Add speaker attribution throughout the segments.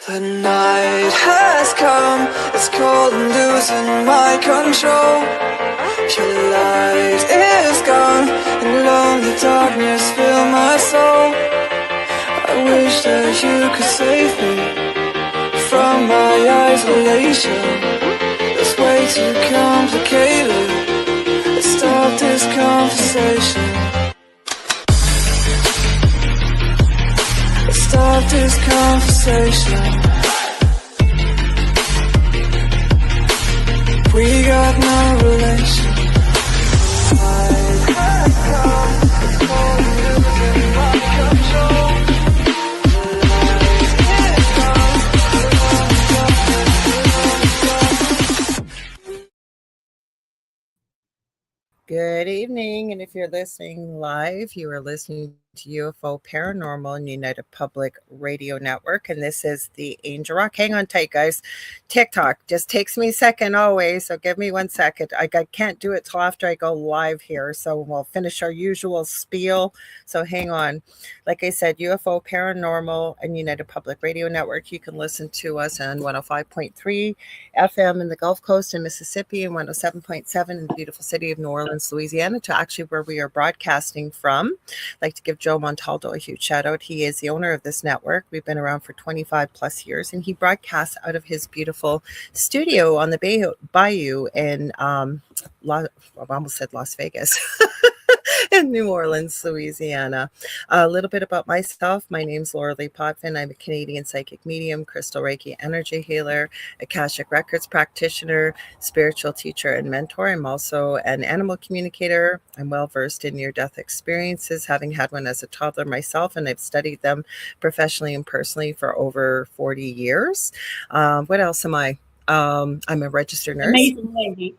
Speaker 1: The night has come, it's cold and losing my control. Your light is gone, and lonely darkness fill my soul. I wish that you could save me from my isolation. It's way too complicated. Let's stop this conversation. Let's stop this conversation. We got no relation.
Speaker 2: Good evening, and if you're listening live, you are listening to UFO Paranormal and United Public Radio Network, and this is the Angel Roc. Hang on tight, guys. TikTok just takes me a second always, so give me 1 second. I can't do it till after I go live here, so we'll finish our usual spiel, so hang on. Like I said, UFO Paranormal and United Public Radio Network. You can listen to us on 105.3 FM in the Gulf Coast in Mississippi and 107.7 in the beautiful city of New Orleans, Louisiana, to actually where we are broadcasting from. I'd like to give Joe Montaldo a huge shout out. He is the owner of this network. We've been around for 25 plus years, and he broadcasts out of his beautiful studio on the Bayou in, I almost said Las Vegas. In New Orleans, Louisiana. A little bit about myself. My name's Lorilei Potvin. I'm a Canadian psychic medium, crystal Reiki energy healer, Akashic Records practitioner, spiritual teacher, and mentor. I'm also an animal communicator. I'm well versed in near-death experiences, having had one as a toddler myself, and I've studied them professionally and personally for over 40 years. What else am I? I'm a registered nurse.
Speaker 3: Amazing lady.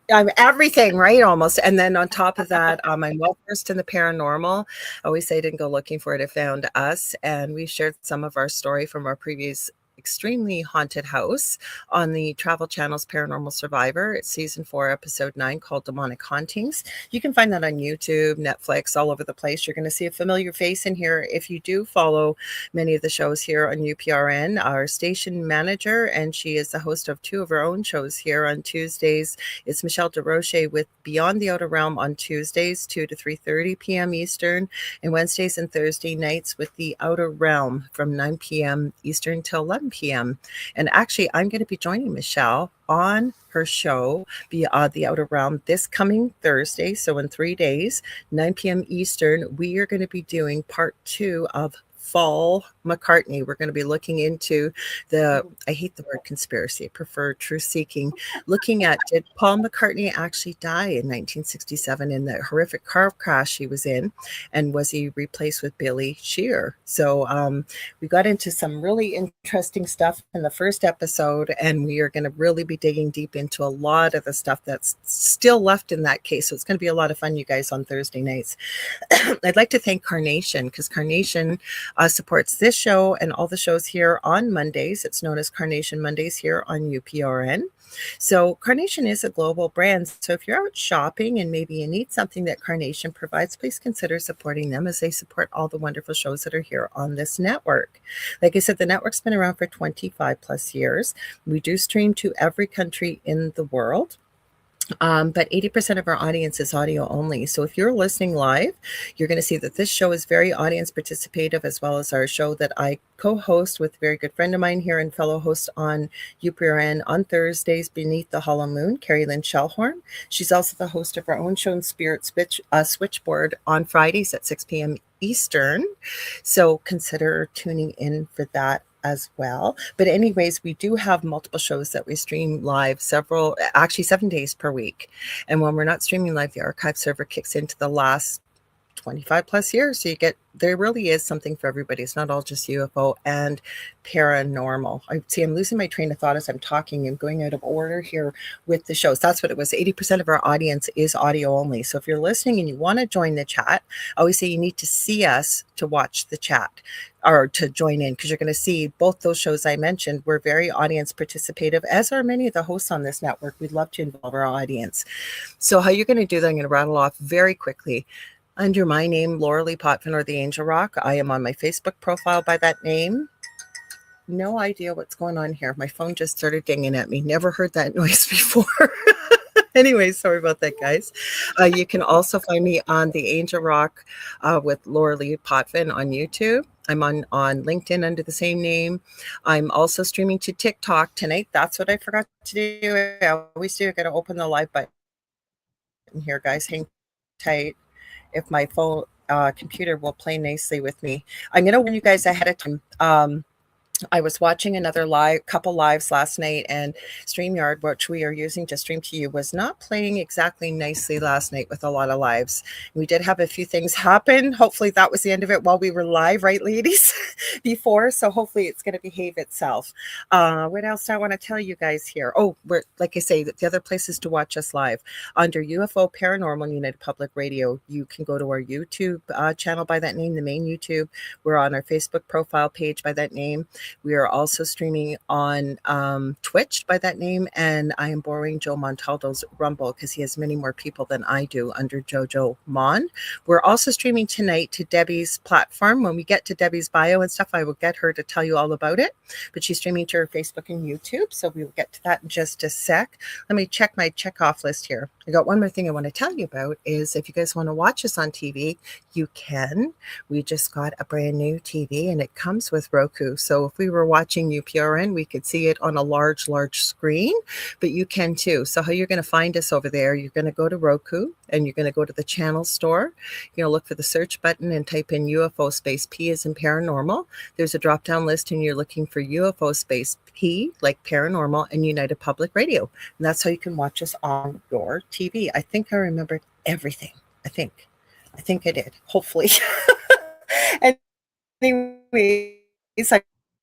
Speaker 2: I'm everything, right? Almost. And then on top of that, I'm well versed in the paranormal. I always say I didn't go looking for it, it found us. And we shared some of our story from our previous extremely haunted house on the Travel Channel's Paranormal Survivor. It's season 4, episode 9, called Demonic Hauntings. You can find that on YouTube, Netflix, all over the place. You're going to see a familiar face in here if you do follow many of the shows here on UPRN. Our station manager, and she is the host of 2 of her own shows here on Tuesdays. It's Michelle DeRoche with Beyond the Outer Realm on Tuesdays, 2 to 3:30 p.m. Eastern, and Wednesdays and Thursday nights with The Outer Realm from 9 p.m. Eastern till 11 p.m. And actually, I'm going to be joining Michelle on her show, The Outer Realm, this coming Thursday. So in 3 days, 9 p.m. Eastern, we are going to be doing part 2 of Fall McCartney. We're going to be looking into I hate the word conspiracy, I prefer truth seeking, looking at, did Paul McCartney actually die in 1967 in the horrific car crash he was in, and was he replaced with Billy Shear? So we got into some really interesting stuff in the first episode, and we are going to really be digging deep into a lot of the stuff that's still left in that case. So it's going to be a lot of fun, you guys, on Thursday nights. I'd like to thank Carnation, because Carnation supports this show and all the shows here on Mondays. It's known as Carnation Mondays here on UPRN. So Carnation is a global brand. So if you're out shopping and maybe you need something that Carnation provides, please consider supporting them, as they support all the wonderful shows that are here on this network. Like I said, the network's been around for 25 plus years. We do stream to every country in the world. But 80% of our audience is audio only. So if you're listening live, you're going to see that this show is very audience participative, as well as our show that I co-host with a very good friend of mine here and fellow host on UPRN on Thursdays, Beneath the Hollow Moon, Carrie Lynn Shellhorn. She's also the host of her own show, Spirit Switchboard, on Fridays at 6 p.m. Eastern. So consider tuning in for that as well. But anyways, we do have multiple shows that we stream live 7 days per week. And when we're not streaming live, the archive server kicks into the last 25 plus years. So there really is something for everybody. It's not all just UFO and paranormal. I'm losing my train of thought as I'm talking and going out of order here with the shows. That's what it was. 80% of our audience is audio only. So if you're listening and you want to join the chat, I always say you need to see us to watch the chat or to join in, because you're going to see both those shows I mentioned. We're very audience participative, as are many of the hosts on this network. We'd love to involve our audience. So how you're going to do that, I'm going to rattle off very quickly. Under my name, Lorilei Potvin, or the Angel Roc. I am on my Facebook profile by that name. no idea what's going on here. My phone just started dinging at me. Never heard that noise before. Anyway, sorry about that, guys. You can also find me on the Angel Roc with Lorilei Potvin on YouTube. I'm on LinkedIn under the same name. I'm also streaming to TikTok tonight. That's what I forgot to do. I always do. I got to open the live button here, guys. Hang tight. If my phone computer will play nicely with me, I'm going to warn you guys ahead of time. I was watching another couple lives last night, and StreamYard, which we are using to stream to you, was not playing exactly nicely last night with a lot of lives. We did have a few things happen. Hopefully that was the end of it while we were live, right, ladies? Before, so hopefully it's going to behave itself. What else do I want to tell you guys here? Oh, we're, like I say, the other places to watch us live. Under UFO Paranormal United Public Radio, you can go to our YouTube channel by that name, the main YouTube. We're on our Facebook profile page by that name. We are also streaming on Twitch by that name, and I am borrowing Joe Montaldo's Rumble because he has many more people than I do under Jojo Mon. We're also streaming tonight to Debbie's platform. When we get to Debbie's bio and stuff, I will get her to tell you all about it, but she's streaming to her Facebook and YouTube, so we will get to that in just a sec. Let me check my checkoff list here. I got one more thing I want to tell you about is if you guys want to watch us on TV, you can. We just got a brand new TV, and it comes with Roku, so if we were watching UPRN, we could see it on a large screen, but you can too. So how you're going to find us over there, you're going to go to Roku, and you're going to go to the channel store. You're going to look for the search button and type in UFO space P as in paranormal. There's a drop down list, and you're looking for UFO space P like paranormal and United Public Radio. And that's how you can watch us on your TV. I think I remembered everything. I think I did, hopefully. Anyways,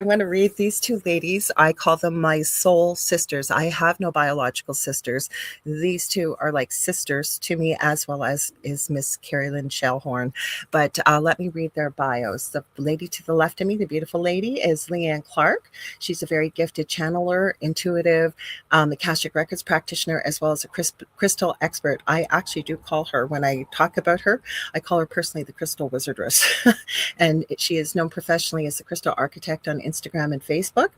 Speaker 2: I'm going to read these two ladies. I call them my soul sisters. I have no biological sisters. These two are like sisters to me, as well as is Miss Carrie Lynn Shellhorn. But let me read their bios. The lady to the left of me, the beautiful lady, is Leanne Clark. She's a very gifted channeler, intuitive, Akashic Records practitioner, as well as a crystal expert. I actually do call her, when I talk about her, I call her personally the Crystal Wizardress. And she is known professionally as the Crystal Architect on Instagram and Facebook,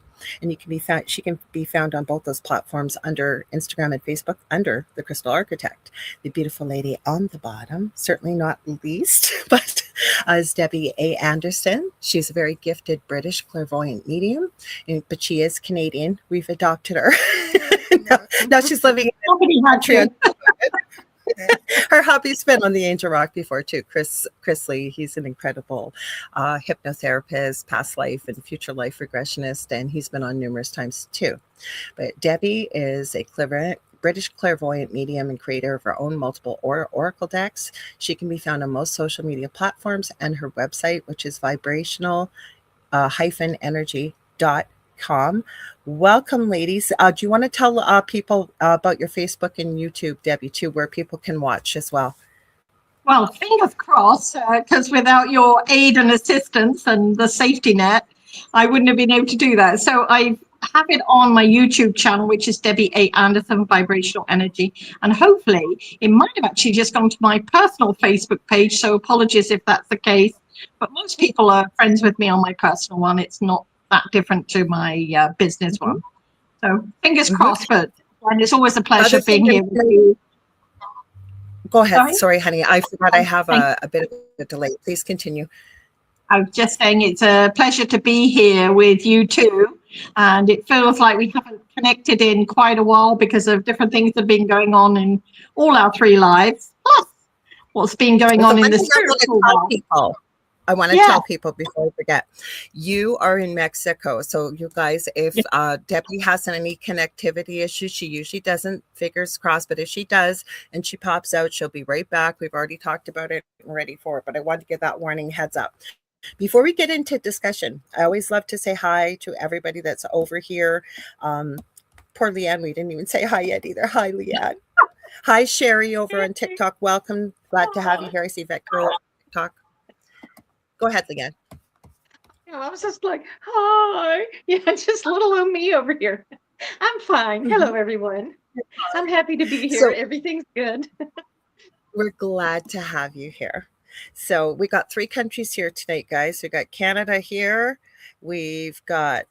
Speaker 2: and she can be found on both those platforms under Instagram and Facebook under the Crystal Architect. The beautiful lady on the bottom, certainly not least, but is Debbie A. Anderson. She's a very gifted British clairvoyant medium, but she is Canadian. We've adopted her. now she's living in Montreal. Her hubby's been on the Angel Roc before too. Chris Lee, he's an incredible hypnotherapist, past life and future life regressionist, and he's been on numerous times too. But Debbie is a British clairvoyant medium and creator of her own multiple oracle decks. She can be found on most social media platforms, and her website, which is vibrational-energy.com. Welcome, ladies. Do you want to tell people about your Facebook and YouTube, Debbie, too, where people can watch as well?
Speaker 3: Well, fingers crossed, because without your aid and assistance and the safety net, I wouldn't have been able to do that. So I have it on my YouTube channel, which is Debbie A. Anderson, Vibrational Energy. And hopefully it might have actually just gone to my personal Facebook page. So apologies if that's the case. But most people are friends with me on my personal one. It's not that different to my business one. So fingers crossed, but and it's always a pleasure being here with you.
Speaker 2: Go ahead. Sorry, honey. I forgot I have a bit of a delay. Please continue.
Speaker 3: I was just saying it's a pleasure to be here with you too. And it feels like we haven't connected in quite a while because of different things that have been going on in all our three lives. Plus what's been going on in the spiritual world.
Speaker 2: I want to tell people before I forget, you are in Mexico. So you guys, if Debbie has any connectivity issues, she usually doesn't, fingers crossed, but if she does and she pops out, she'll be right back. We've already talked about it and ready for it, but I wanted to give that warning heads up. Before we get into discussion, I always love to say hi to everybody that's over here. Poor Leanne, we didn't even say hi yet either. Hi, Leanne. Hi, Sherry over on TikTok. Welcome. Glad to have you here. I see Vector on TikTok. Go ahead, Leanne.
Speaker 3: Yeah, I was just like, hi. Yeah, just little old me over here. I'm fine. Hello, everyone. I'm happy to be here. Everything's good.
Speaker 2: We're glad to have you here. So we got 3 countries here tonight, guys. We got Canada here. We've got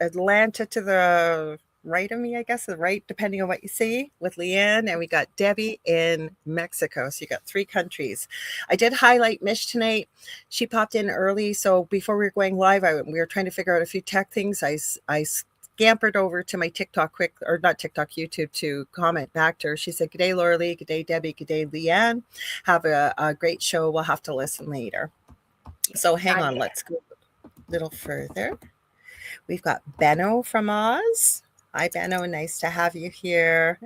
Speaker 2: Atlanta to the right of me, I guess, the right, depending on what you see, with Leanne. And we got Debbie in Mexico. So you got 3 countries. I did highlight Mish tonight. She popped in early. So before we were going live, we were trying to figure out a few tech things. I scampered over to my TikTok not TikTok, YouTube, to comment back to her. She said, "G'day, Lorilei. G'day, Debbie. G'day, Leanne. Have a great show. We'll have to listen later." So hang on. Let's go a little further. We've got Benno from Oz. Hi, Benno. Nice to have you here.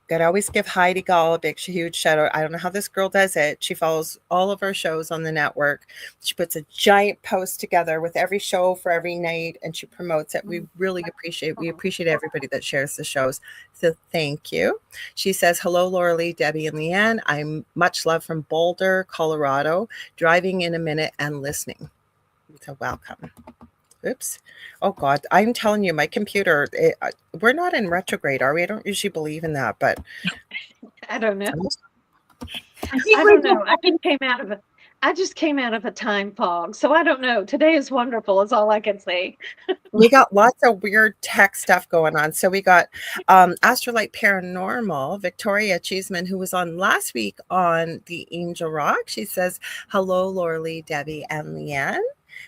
Speaker 2: Gotta always give Heidi Gall a big, huge shout out. I don't know how this girl does it. She follows all of our shows on the network. She puts a giant post together with every show for every night, and she promotes it. We really appreciate everybody that shares the shows. So thank you. She says, "Hello, Lorilei, Debbie, and Leanne. I'm much love from Boulder, Colorado. Driving in a minute and listening." So welcome. Oops. Oh God. I'm telling you, my computer, we're not in retrograde, are we? I don't usually believe in that, but
Speaker 3: I don't know.
Speaker 4: I don't know. I just came out of a time fog. So I don't know. Today is wonderful is all I can say.
Speaker 2: We got lots of weird tech stuff going on. So we got Astrolight Paranormal, Victoria Cheeseman, who was on last week on the Angel Roc. She says, "Hello, Lorilei, Debbie, and Leanne."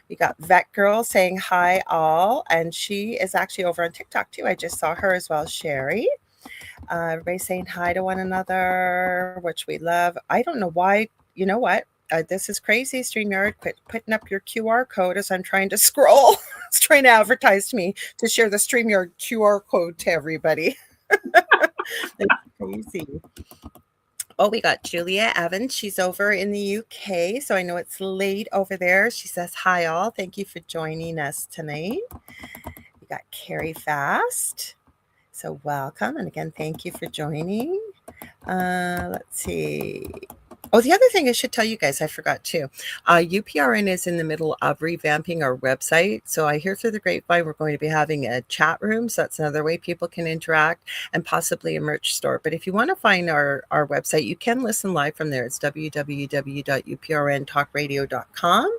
Speaker 2: We got Vet Girl saying hi all, and she is actually over on TikTok too. I just saw her as well, Sherry. Everybody saying hi to one another, which we love. I don't know why. You know what? This is crazy, StreamYard. Quit putting up your QR code as I'm trying to scroll. It's trying to advertise to me to share the StreamYard QR code to everybody. It's crazy. Oh, we got Julia Evans. She's over in the UK, so I know it's late over there. She says, "Hi, all. Thank you for joining us tonight." We got Carrie Fast. So welcome. And again, thank you for joining. Let's see. Oh, the other thing I should tell you guys, I forgot too. UPRN is in the middle of revamping our website. So I hear through the grapevine we're going to be having a chat room. So that's another way people can interact, and possibly a merch store. But if you want to find our website, you can listen live from there. It's www.uprntalkradio.com.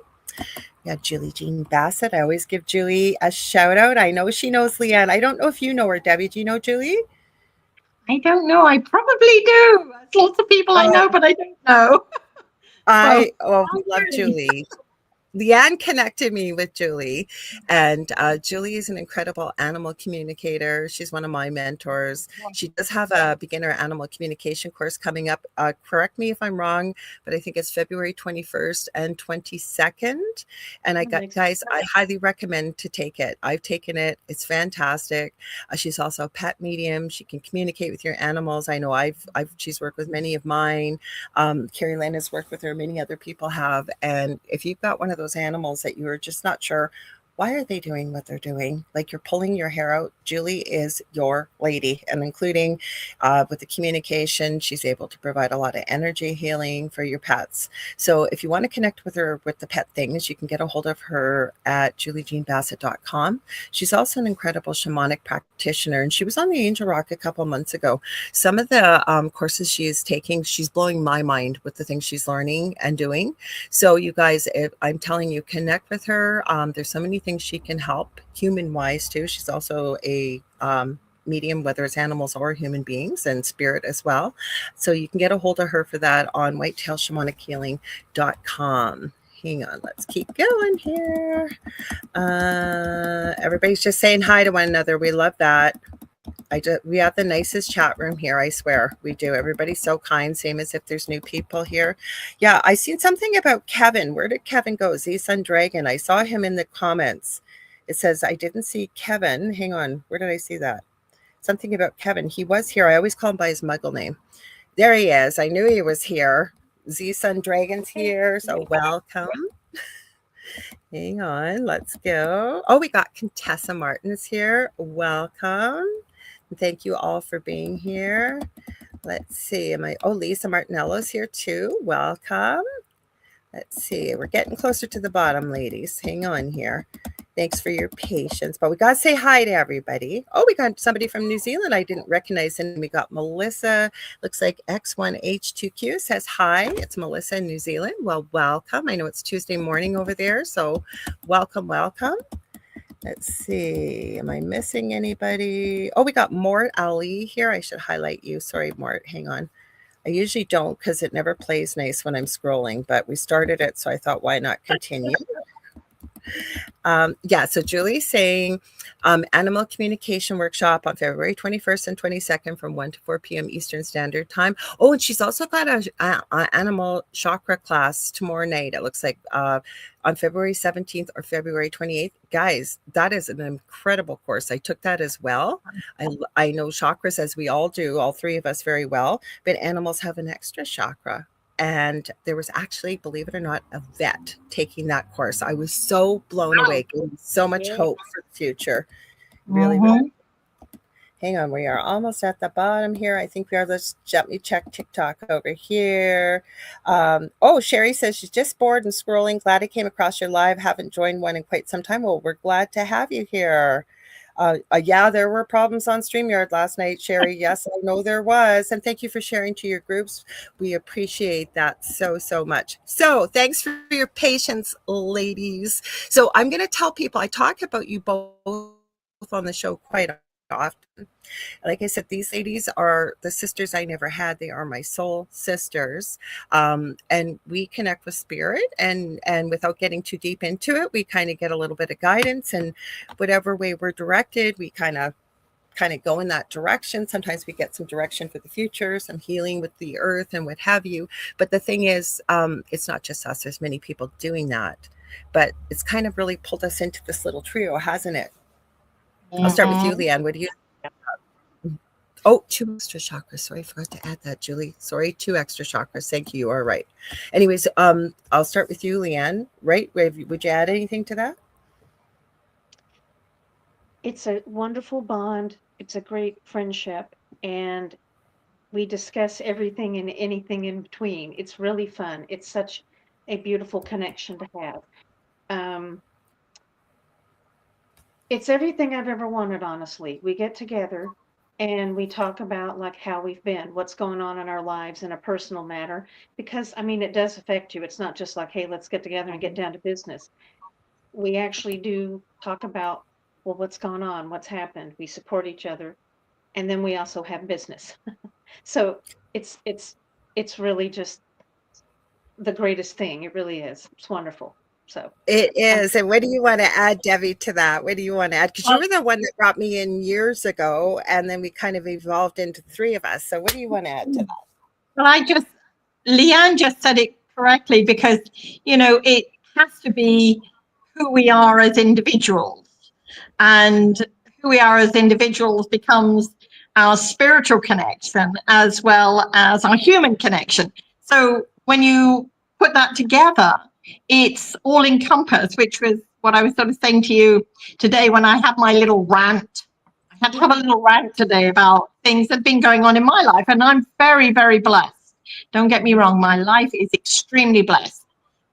Speaker 2: Yeah, Julie Jean Bassett. I always give Julie a shout out. I know she knows Leanne. I don't know if you know her, Debbie. Do you know Julie?
Speaker 3: I don't know. I probably do. There's lots of people I know, but I don't know.
Speaker 2: We love Julie. Leanne connected me with Julie, and Julie is an incredible animal communicator. She's one of my mentors. She does have a beginner animal communication course coming up. Correct me if I'm wrong, but I think it's February 21st and 22nd. And I highly recommend to take it. I've taken it. It's fantastic. She's also a pet medium. She can communicate with your animals. I know she's worked with many of mine. Carrie Lynn has worked with her. Many other people have. And if you've got one of those animals that you are just not sure, why are they doing what they're doing? Like, you're pulling your hair out. Julie is your lady, and including with the communication, she's able to provide a lot of energy healing for your pets. So if you want to connect with her with the pet things, you can get a hold of her at juliejeanbassett.com. She's also an incredible shamanic practitioner, and she was on the Angel Roc a couple months ago. Some of the courses she is taking, she's blowing my mind with the things she's learning and doing. So you guys, I'm telling you, connect with her. There's so many things she can help human-wise too. She's also a medium, whether it's animals or human beings, and spirit as well. So you can get a hold of her for that on whitetailshamanichealing.com. Hang on, let's keep going here. Everybody's just saying hi to one another. We love that. We have the nicest chat room here, I swear we do. Everybody's so kind, same as if there's new people here. Yeah, I seen something about Kevin. Where did Kevin go? Z-Sun Dragon. I saw him in the comments. It says I didn't see Kevin. Hang on, where did I see that? Something about Kevin. He was here. I always call him by his muggle name. There he is. I knew he was here. Z-Sun Dragon's here, so welcome. Hang on, let's go. Oh, we got Contessa Martin's here. Welcome. Thank you all for being here. Let's see. Lisa Martinello's here too. Welcome. Let's see. We're getting closer to the bottom, ladies. Hang on here. Thanks for your patience. But we got to say hi to everybody. Oh, we got somebody from New Zealand I didn't recognize. And we got Melissa. Looks like X1H2Q says hi. It's Melissa in New Zealand. Well, welcome. I know it's Tuesday morning over there. So welcome, welcome. Let's see. Am I missing anybody? Oh, we got Mort Ali here. I should highlight you. Sorry, Mort. Hang on. I usually don't because it never plays nice when I'm scrolling, but we started it, so I thought, why not continue? Yeah, so Julie's saying animal communication workshop on February 21st and 22nd from 1 to 4 p.m. Eastern Standard Time. Oh, and she's also got a animal chakra class tomorrow night. It looks like on February 17th or February 28th. Guys, that is an incredible course. I took that as well. I know chakras, as we all do, all three of us very well, but animals have an extra chakra. And there was actually, believe it or not, a vet taking that course. I was so blown away. Gave me so much hope for the future. Really, really. Hang on, we are almost at the bottom here. I think we are. Let's let me check TikTok over here. Oh, Sherry says she's just bored and scrolling. Glad I came across your live. Haven't joined one in quite some time. Well, we're glad to have you here. Yeah, there were problems on StreamYard last night, Sherry. Yes, I know there was. And thank you for sharing to your groups. We appreciate that so, so much. So thanks for your patience, ladies. So I'm going to tell people, I talk about you both on the show quite often. Like I said, these ladies are the sisters I never had. They are my soul sisters. And we connect with spirit, and without getting too deep into it, we kind of get a little bit of guidance, and whatever way we're directed, we kind of go in that direction. Sometimes we get some direction for the future, some healing with the earth and what have you. But the thing is, it's not just us. There's many people doing that. But it's kind of really pulled us into this little trio, hasn't it? I'll start with you, Leanne. What do you? Oh, 2 extra chakras. Sorry, I forgot to add that, Julie. Sorry, 2 extra chakras. Thank you. You are right. Anyways, I'll start with you, Leanne. Right? Would you add anything to that?
Speaker 4: It's a wonderful bond. It's a great friendship, and we discuss everything and anything in between. It's really fun. It's such a beautiful connection to have. It's everything I've ever wanted, honestly. We get together and we talk about like how we've been, what's going on in our lives in a personal matter, because I mean, it does affect you. It's not just like, hey, let's get together and get down to business. We actually do talk about, well, what's gone on, what's happened. We support each other, and then we also have business. So it's really just the greatest thing. It really is. It's wonderful. So
Speaker 2: it is. And what do you want to add, Debbie, to that? What do you want to add? Because you were the one that brought me in years ago, and then we kind of evolved into the 3 of us. So what do you want to add to that?
Speaker 3: Well, Leanne just said it correctly, because, it has to be who we are as individuals, and who we are as individuals becomes our spiritual connection as well as our human connection. So when you put that together, it's all encompassed, which was what I was sort of saying to you today when I had my little rant. I had to have a little rant today about things that have been going on in my life, and I'm very, very blessed. Don't get me wrong, my life is extremely blessed.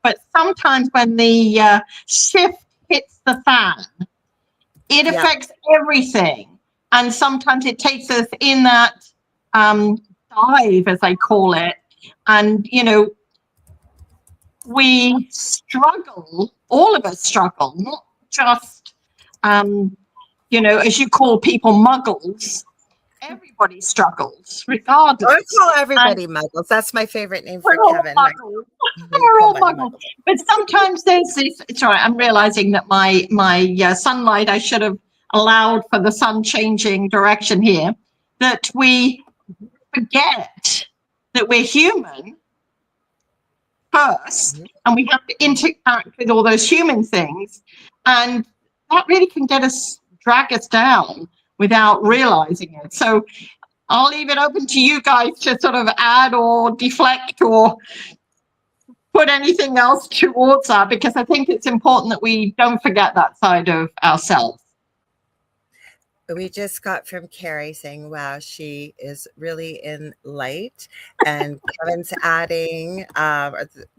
Speaker 3: But sometimes when the shift hits the fan, it affects everything. And sometimes it takes us in that dive, as they call it. And, we struggle, all of us struggle, not just, as you call people muggles. Everybody struggles, regardless.
Speaker 2: I call everybody muggles. That's my favorite name for Kevin.
Speaker 3: We're all muggles. But sometimes there's this. Sorry, I'm realizing that my sunlight, I should have allowed for the sun changing direction here. That we forget that we're human first, and we have to interact with all those human things, and that really can drag us down without realizing it. So I'll leave it open to you guys to sort of add or deflect or put anything else towards that, because I think it's important that we don't forget that side of ourselves.
Speaker 2: We just got from Carrie saying, wow, she is really in light. And Kevin's adding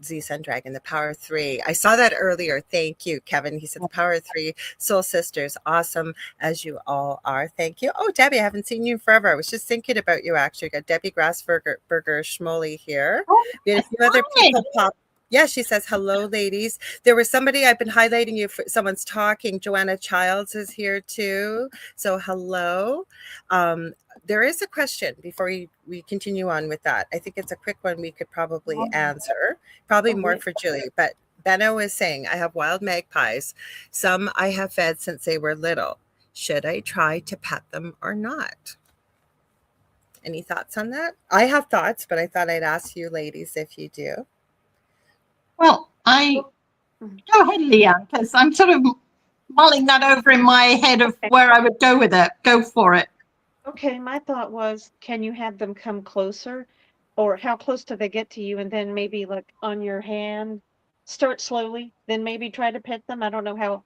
Speaker 2: Z Sun Dragon, the Power of 3. I saw that earlier. Thank you, Kevin. He said the Power of 3, Soul Sisters, awesome as you all are. Thank you. Oh, Debbie, I haven't seen you in forever. I was just thinking about you, actually. Got Debbie Grassberger Schmoley here. We had a few other people pop. Yeah, she says, hello, ladies. There was somebody, I've been highlighting you for someone's talking. Joanna Childs is here too. So hello. There is a question before we continue on with that. I think it's a quick one we could probably answer, probably more for Julie. But Benno is saying, I have wild magpies. Some I have fed since they were little. Should I try to pet them or not? Any thoughts on that? I have thoughts, but I thought I'd ask you ladies if you do.
Speaker 3: Well, go ahead, Leanne, because I'm sort of mulling that over in my head of where I would go with it. Go for it.
Speaker 4: Okay, my thought was, can you have them come closer, or how close do they get to you, and then maybe like on your hand, start slowly, then maybe try to pet them. I don't know how,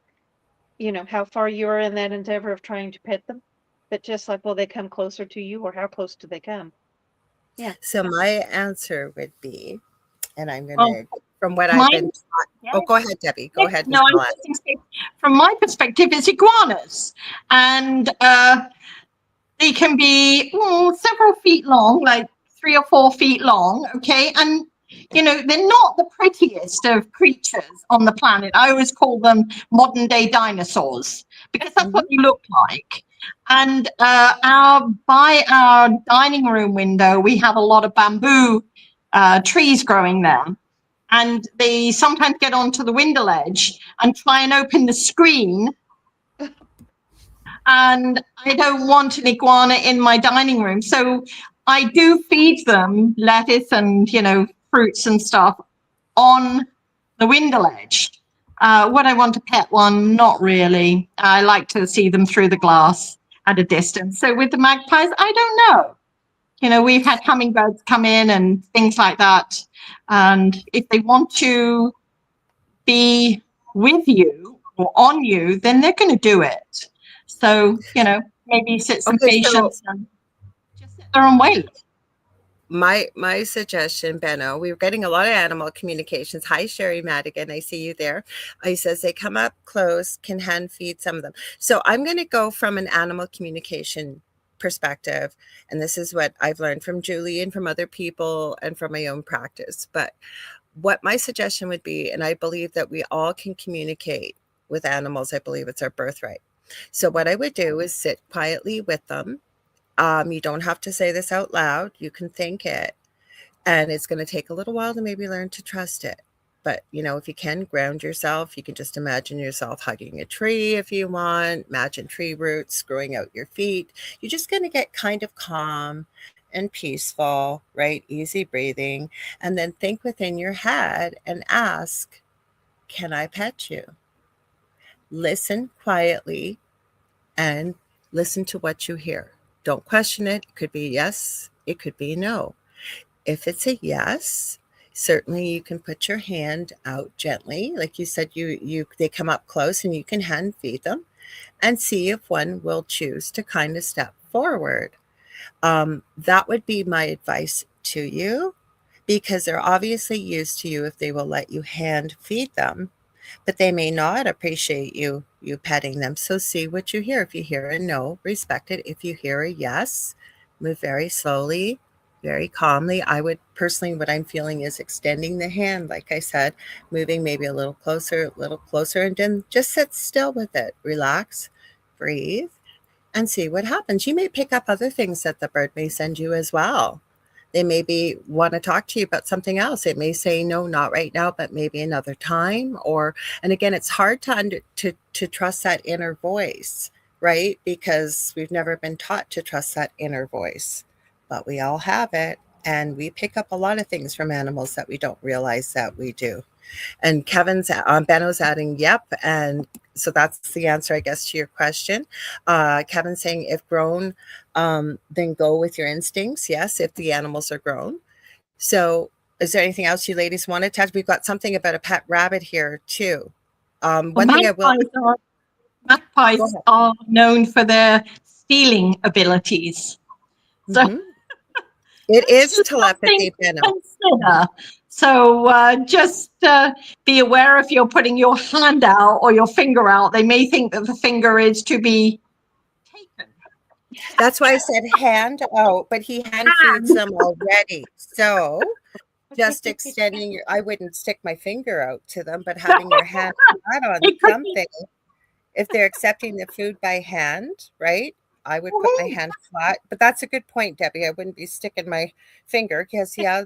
Speaker 4: how far you are in that endeavor of trying to pet them, but just like, will they come closer to you, or how close do they come? Yeah.
Speaker 2: So my answer would be, and I'm going to, from what I've been taught.
Speaker 3: Yeah.
Speaker 2: Oh, go ahead, Debbie. Go ahead.
Speaker 3: No, I'm just saying, from my perspective, it's iguanas. And they can be several feet long, like 3 or 4 feet long, okay? And, they're not the prettiest of creatures on the planet. I always call them modern-day dinosaurs because that's what they look like. And by our dining room window, we have a lot of bamboo trees growing there. And they sometimes get onto the window ledge and try and open the screen. And I don't want an iguana in my dining room. So I do feed them lettuce and, fruits and stuff on the window ledge. Would I want to pet one? Not really. I like to see them through the glass at a distance. So with the magpies, I don't know. We've had hummingbirds come in and things like that. And if they want to be with you or on you, then they're going to do it. So, maybe sit some patience and just sit there and wait.
Speaker 2: My suggestion, Benno, we were getting a lot of animal communications. Hi, Sherry Madigan. I see you there. He says they come up close, can hand feed some of them. So I'm going to go from an animal communication perspective. And this is what I've learned from Julie and from other people and from my own practice. But what my suggestion would be, and I believe that we all can communicate with animals. I believe it's our birthright. So what I would do is sit quietly with them. You don't have to say this out loud. You can think it. And it's going to take a little while to maybe learn to trust it. But, if you can ground yourself, you can just imagine yourself hugging a tree if you want. Imagine tree roots growing out your feet. You're just going to get kind of calm and peaceful, right? Easy breathing. And then think within your head and ask, can I pet you? Listen quietly and listen to what you hear. Don't question it. It could be yes. It could be no. If it's a yes, certainly you can put your hand out gently. Like you said, they come up close and you can hand feed them and see if one will choose to kind of step forward. That would be my advice to you, because they're obviously used to you if they will let you hand feed them, but they may not appreciate you petting them. So see what you hear. If you hear a no, respect it. If you hear a yes, move very slowly, very calmly. I would personally, what I'm feeling is extending the hand, like I said, moving maybe a little closer, and then just sit still with it. Relax, breathe, and see what happens. You may pick up other things that the bird may send you as well. They maybe want to talk to you about something else. It may say, no, not right now, but maybe another time. And again, it's hard to trust that inner voice, right? Because we've never been taught to trust that inner voice, but we all have it. And we pick up a lot of things from animals that we don't realize that we do. And Benno's adding, yep. And so that's the answer, I guess, to your question. Kevin's saying, if grown, then go with your instincts. Yes, if the animals are grown. So is there anything else you ladies want to touch? We've got something about a pet rabbit here too.
Speaker 3: Magpies are known for their stealing abilities. So
Speaker 2: it is telepathy, Benno.
Speaker 3: So just be aware if you're putting your hand out or your finger out, they may think that the finger is to be taken.
Speaker 2: That's why I said hand out, but he hand feeds them already. So just extending your, I wouldn't stick my finger out to them, but having your hand flat on
Speaker 3: It could be.
Speaker 2: something. If they're accepting the food by hand, right? I would put my hand flat. But that's a good point, Debbie. I wouldn't be sticking my finger because, yeah,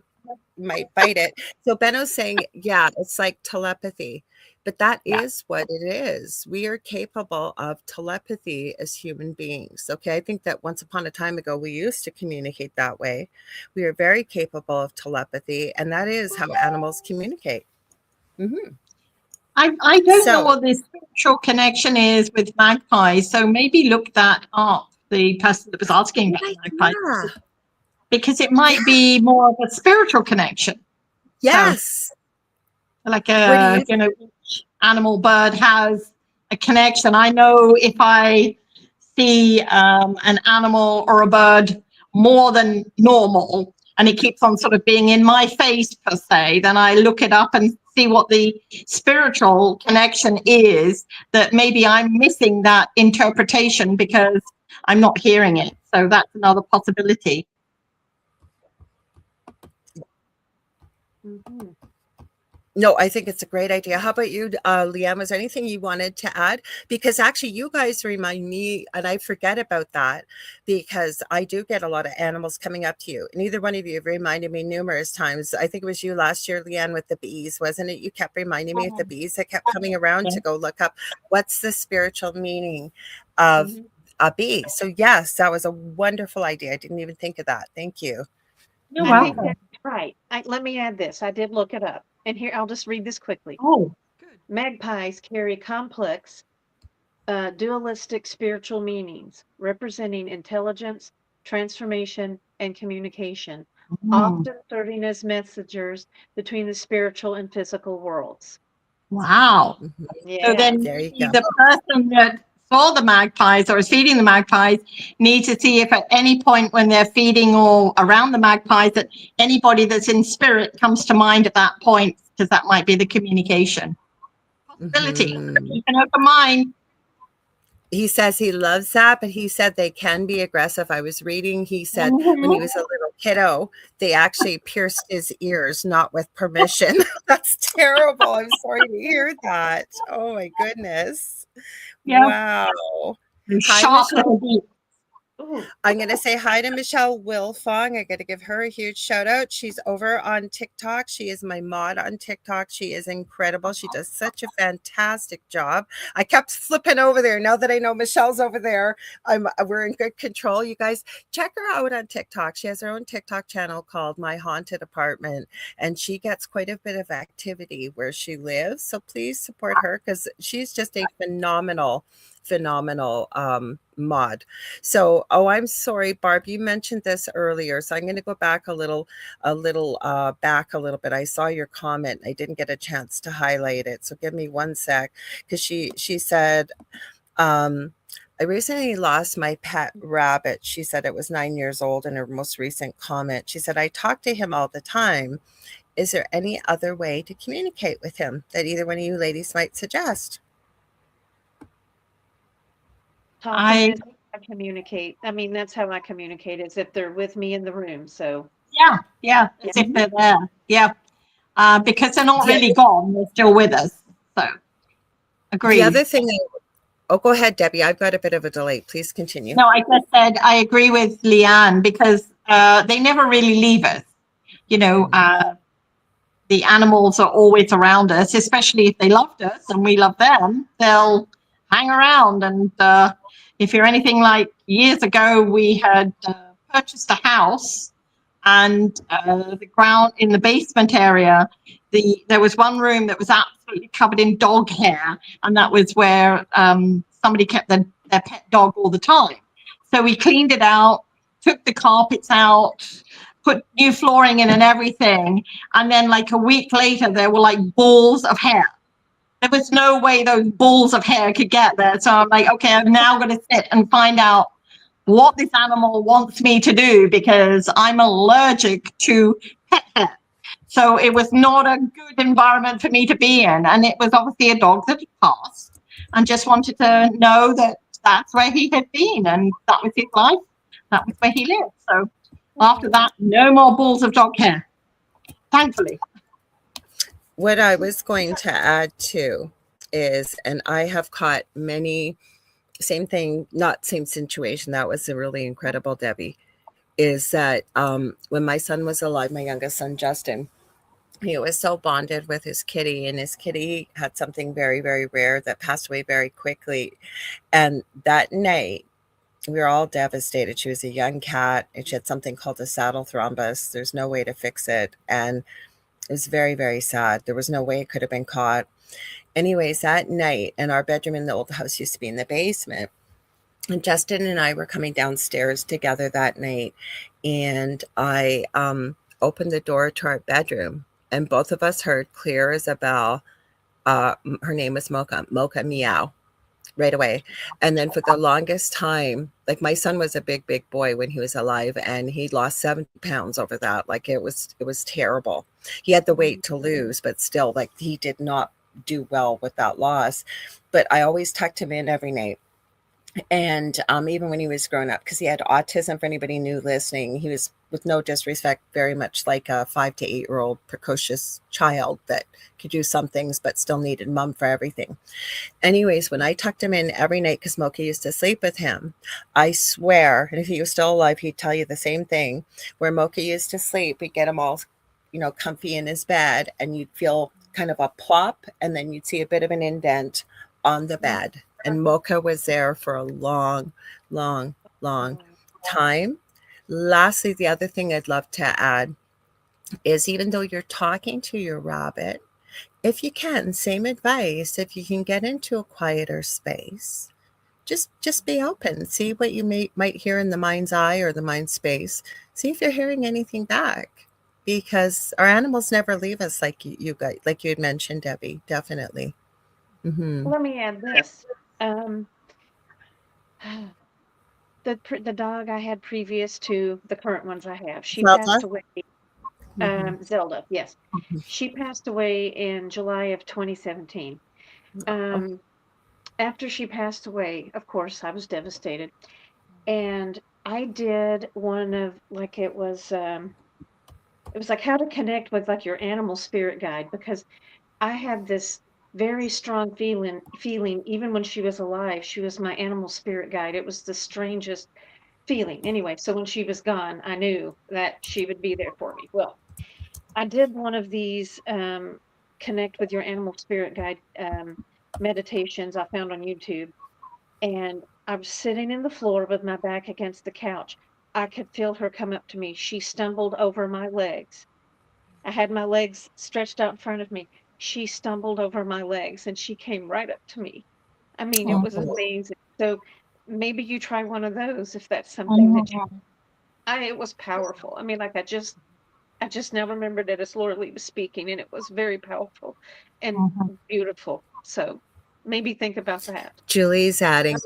Speaker 2: might bite it. So Benno's saying, yeah, it's like telepathy. But that is what it is. We are capable of telepathy as human beings. Okay. I think that once upon a time ago, we used to communicate that way. We are very capable of telepathy, and that is how animals communicate. Mm-hmm.
Speaker 3: I don't know
Speaker 2: So,
Speaker 3: what the spiritual connection is with magpies, so maybe look that up, the person that was asking about magpies,
Speaker 2: yeah.
Speaker 3: because it might be more of a spiritual connection.
Speaker 2: Yes.
Speaker 3: So, like
Speaker 2: What do you
Speaker 3: each animal, bird has a connection. I know if I see an animal or a bird more than normal, and it keeps on sort of being in my face per se, then I look it up and see what the spiritual connection is, that maybe I'm missing that interpretation because I'm not hearing it. So that's another possibility.
Speaker 4: Mm-hmm.
Speaker 2: No, I think it's a great idea. How about you, Leanne? Was there anything you wanted to add? Because actually, you guys remind me, and I forget about that because I do get a lot of animals coming up to you. And either one of you have reminded me numerous times. I think it was you last year, Leanne, with the bees, wasn't it? You kept reminding me of the bees that kept coming around to go look up what's the spiritual meaning of a bee. So, yes, that was a wonderful idea. I didn't even think of that. Thank you.
Speaker 3: You're
Speaker 4: I think
Speaker 3: welcome.
Speaker 4: that's right. Let me add this. I did look it up. And here, I'll just read this quickly.
Speaker 3: Oh,
Speaker 4: Magpies carry complex, dualistic spiritual meanings, representing intelligence, transformation, and communication, often serving as messengers between the spiritual and physical worlds.
Speaker 3: wow.
Speaker 2: Mhm.
Speaker 3: So
Speaker 4: Yeah.
Speaker 3: then
Speaker 2: There you
Speaker 3: maybe
Speaker 2: go.
Speaker 3: the person that saw the magpies or is feeding the magpies needs to see if at any point when they're feeding or around the magpies that anybody that's in spirit comes to mind at that point, because that might be the communication. Possibility.
Speaker 2: Mhm.
Speaker 3: Keep an open mind.
Speaker 2: He says he loves that, but he said they can be aggressive. I was reading, he said when he was a little kiddo, they actually pierced his ears, not with permission. That's terrible. I'm sorry to hear that. Oh my goodness.
Speaker 3: Yeah.
Speaker 2: Wow. Hi,
Speaker 3: Sharp
Speaker 2: Michelle.
Speaker 3: little beak.
Speaker 4: Ooh.
Speaker 2: I'm going to say hi to Michelle Wilfong. I got to give her a huge shout out. She's over on TikTok. She is my mod on TikTok. She is incredible. She does such a fantastic job. I kept flipping over there. Now that I know Michelle's over there, we're in good control. You guys check her out on TikTok. She has her own TikTok channel called My Haunted Apartment, and she gets quite a bit of activity where she lives. So please support her because she's just a phenomenal mod. So, I'm sorry, Barb, you mentioned this earlier. So I'm going to go back a little back a little bit. I saw your comment. I didn't get a chance to highlight it. So give me one sec. Because she said, I recently lost my pet rabbit. She said it was 9 years old in her most recent comment. She said, I talk to him all the time. Is there any other way to communicate with him that either one of you ladies might suggest?
Speaker 4: Talking is how I communicate. I mean, that's how I communicate, is if they're with me in the room. So,
Speaker 3: Yeah, as if they're there. Yeah. Because they're not
Speaker 2: Yeah.
Speaker 3: really gone, they're still with us. So, agreed.
Speaker 2: The other thing, go ahead, Debbie. I've got a bit of a delay. Please continue.
Speaker 3: No, I just said I agree with Leanne because they never really leave us. You know, the animals are always around us, especially if they loved us and we love them, they'll hang around. And if you're anything like years ago, we had purchased a house and the ground in the basement area, there was one room that was absolutely covered in dog hair. And that was where somebody kept their pet dog all the time. So we cleaned it out, took the carpets out, put new flooring in and everything. And then like a week later, there were like balls of hair. There was no way those balls of hair could get there. So I'm like, okay, I'm now going to sit and find out what this animal wants me to do because I'm allergic to pet hair. So it was not a good environment for me to be in. And it was obviously a dog that had passed and just wanted to know that that's where he had been and that was his life. That was where he lived. So after that, no more balls of dog hair. thankfully.
Speaker 2: What I was going to add too is, and I have caught many, same thing, not same situation. That was a really incredible, Debbie. Is that when my son was alive, my youngest son, Justin, he was so bonded with his kitty, and his kitty had something very, very rare that passed away very quickly. And that night, we were all devastated. She was a young cat, and she had something called a saddle thrombus. There's no way to fix it. And it was very, very sad. There was no way it could have been caught. Anyways, that night, and our bedroom in the old house used to be in the basement. And Justin and I were coming downstairs together that night, and I opened the door to our bedroom, and both of us heard clear as a bell. Her name was Mocha. Mocha meow right away. And then for the longest time, like my son was a big, big boy when he was alive, and he lost 70 pounds over that. Like it was terrible. He had the weight to lose, but still, like he did not do well with that loss. But I always tucked him in every night. And even when he was growing up, because he had autism, for anybody new listening, he was, with no disrespect, very much like a 5 to 8 year old precocious child that could do some things but still needed mom for everything. Anyways, when I tucked him in every night, because Mocha used to sleep with him, I swear, and if he was still alive, he'd tell you the same thing, where Mocha used to sleep, we'd get him all, comfy in his bed, and you'd feel kind of a plop, and then you'd see a bit of an indent on the bed. And Mocha was there for a long, long, long time. Lastly, the other thing I'd love to add is, even though you're talking to your rabbit, if you can, same advice, if you can get into a quieter space, just be open. See what you might hear in the mind's eye or the mind space. See if you're hearing anything back, because our animals never leave us, like you guys, like you had mentioned, Debbie. Definitely. Mm-hmm.
Speaker 4: Let me add this. The dog I had previous to the current ones I have, she passed away. Zelda, yes. She passed away in July of 2017. After she passed away, of course, I was devastated. And I did one of, like, it was like how to connect with like your animal spirit guide, because I had this very strong feeling even when she was alive. She was my animal spirit guide. It was the strangest feeling. Anyway, so when she was gone, I knew that she would be there for me. Well, I did one of these connect with your animal spirit guide meditations I found on YouTube, and I was sitting in the floor with my back against the couch. I could feel her come up to me. She stumbled over my legs. I had my legs stretched out in front of me. She stumbled over my legs and she came right up to me. I mean, it was amazing. So maybe you try one of those if that's something that it was powerful. I mean, like I just now remembered it as Lorilei was speaking, and it was very powerful and beautiful. So maybe think about that.
Speaker 2: Julie's adding.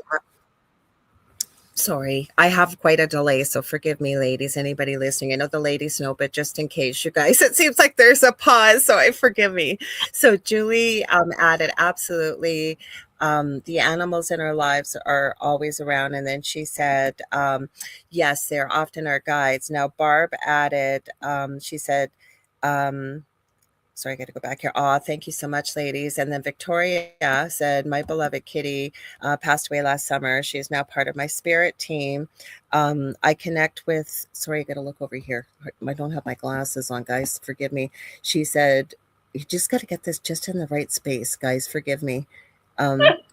Speaker 2: Sorry, I have quite a delay, so forgive me, ladies. Anybody listening, I know the ladies know, but just in case, you guys, it seems like there's a pause, so forgive me. So Julie added, absolutely, the animals in our lives are always around. And then she said, yes, they're often our guides. Now, Barb added, she said, sorry, I got to go back here. Thank you so much, ladies. And then Victoria said, my beloved kitty passed away last summer. She is now part of my spirit team. I connect with, sorry, I got to look over here. I don't have my glasses on, guys. Forgive me. She said, you just got to get this just in the right space, guys. Forgive me.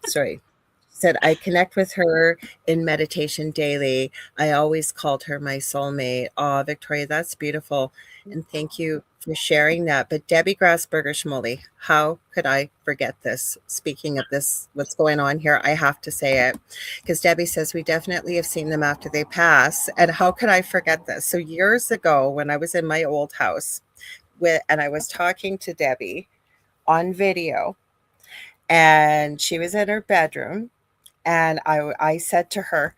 Speaker 2: Sorry. Said, I connect with her in meditation daily. I always called her my soulmate. Victoria, that's beautiful. And thank you for sharing that. But Debbie Grassberger Schmoley, how could I forget this? Speaking of this, what's going on here, I have to say it, because Debbie says we definitely have seen them after they pass. And how could I forget this? So years ago, when I was in my old house and I was talking to Debbie on video, and she was in her bedroom, and I said to her,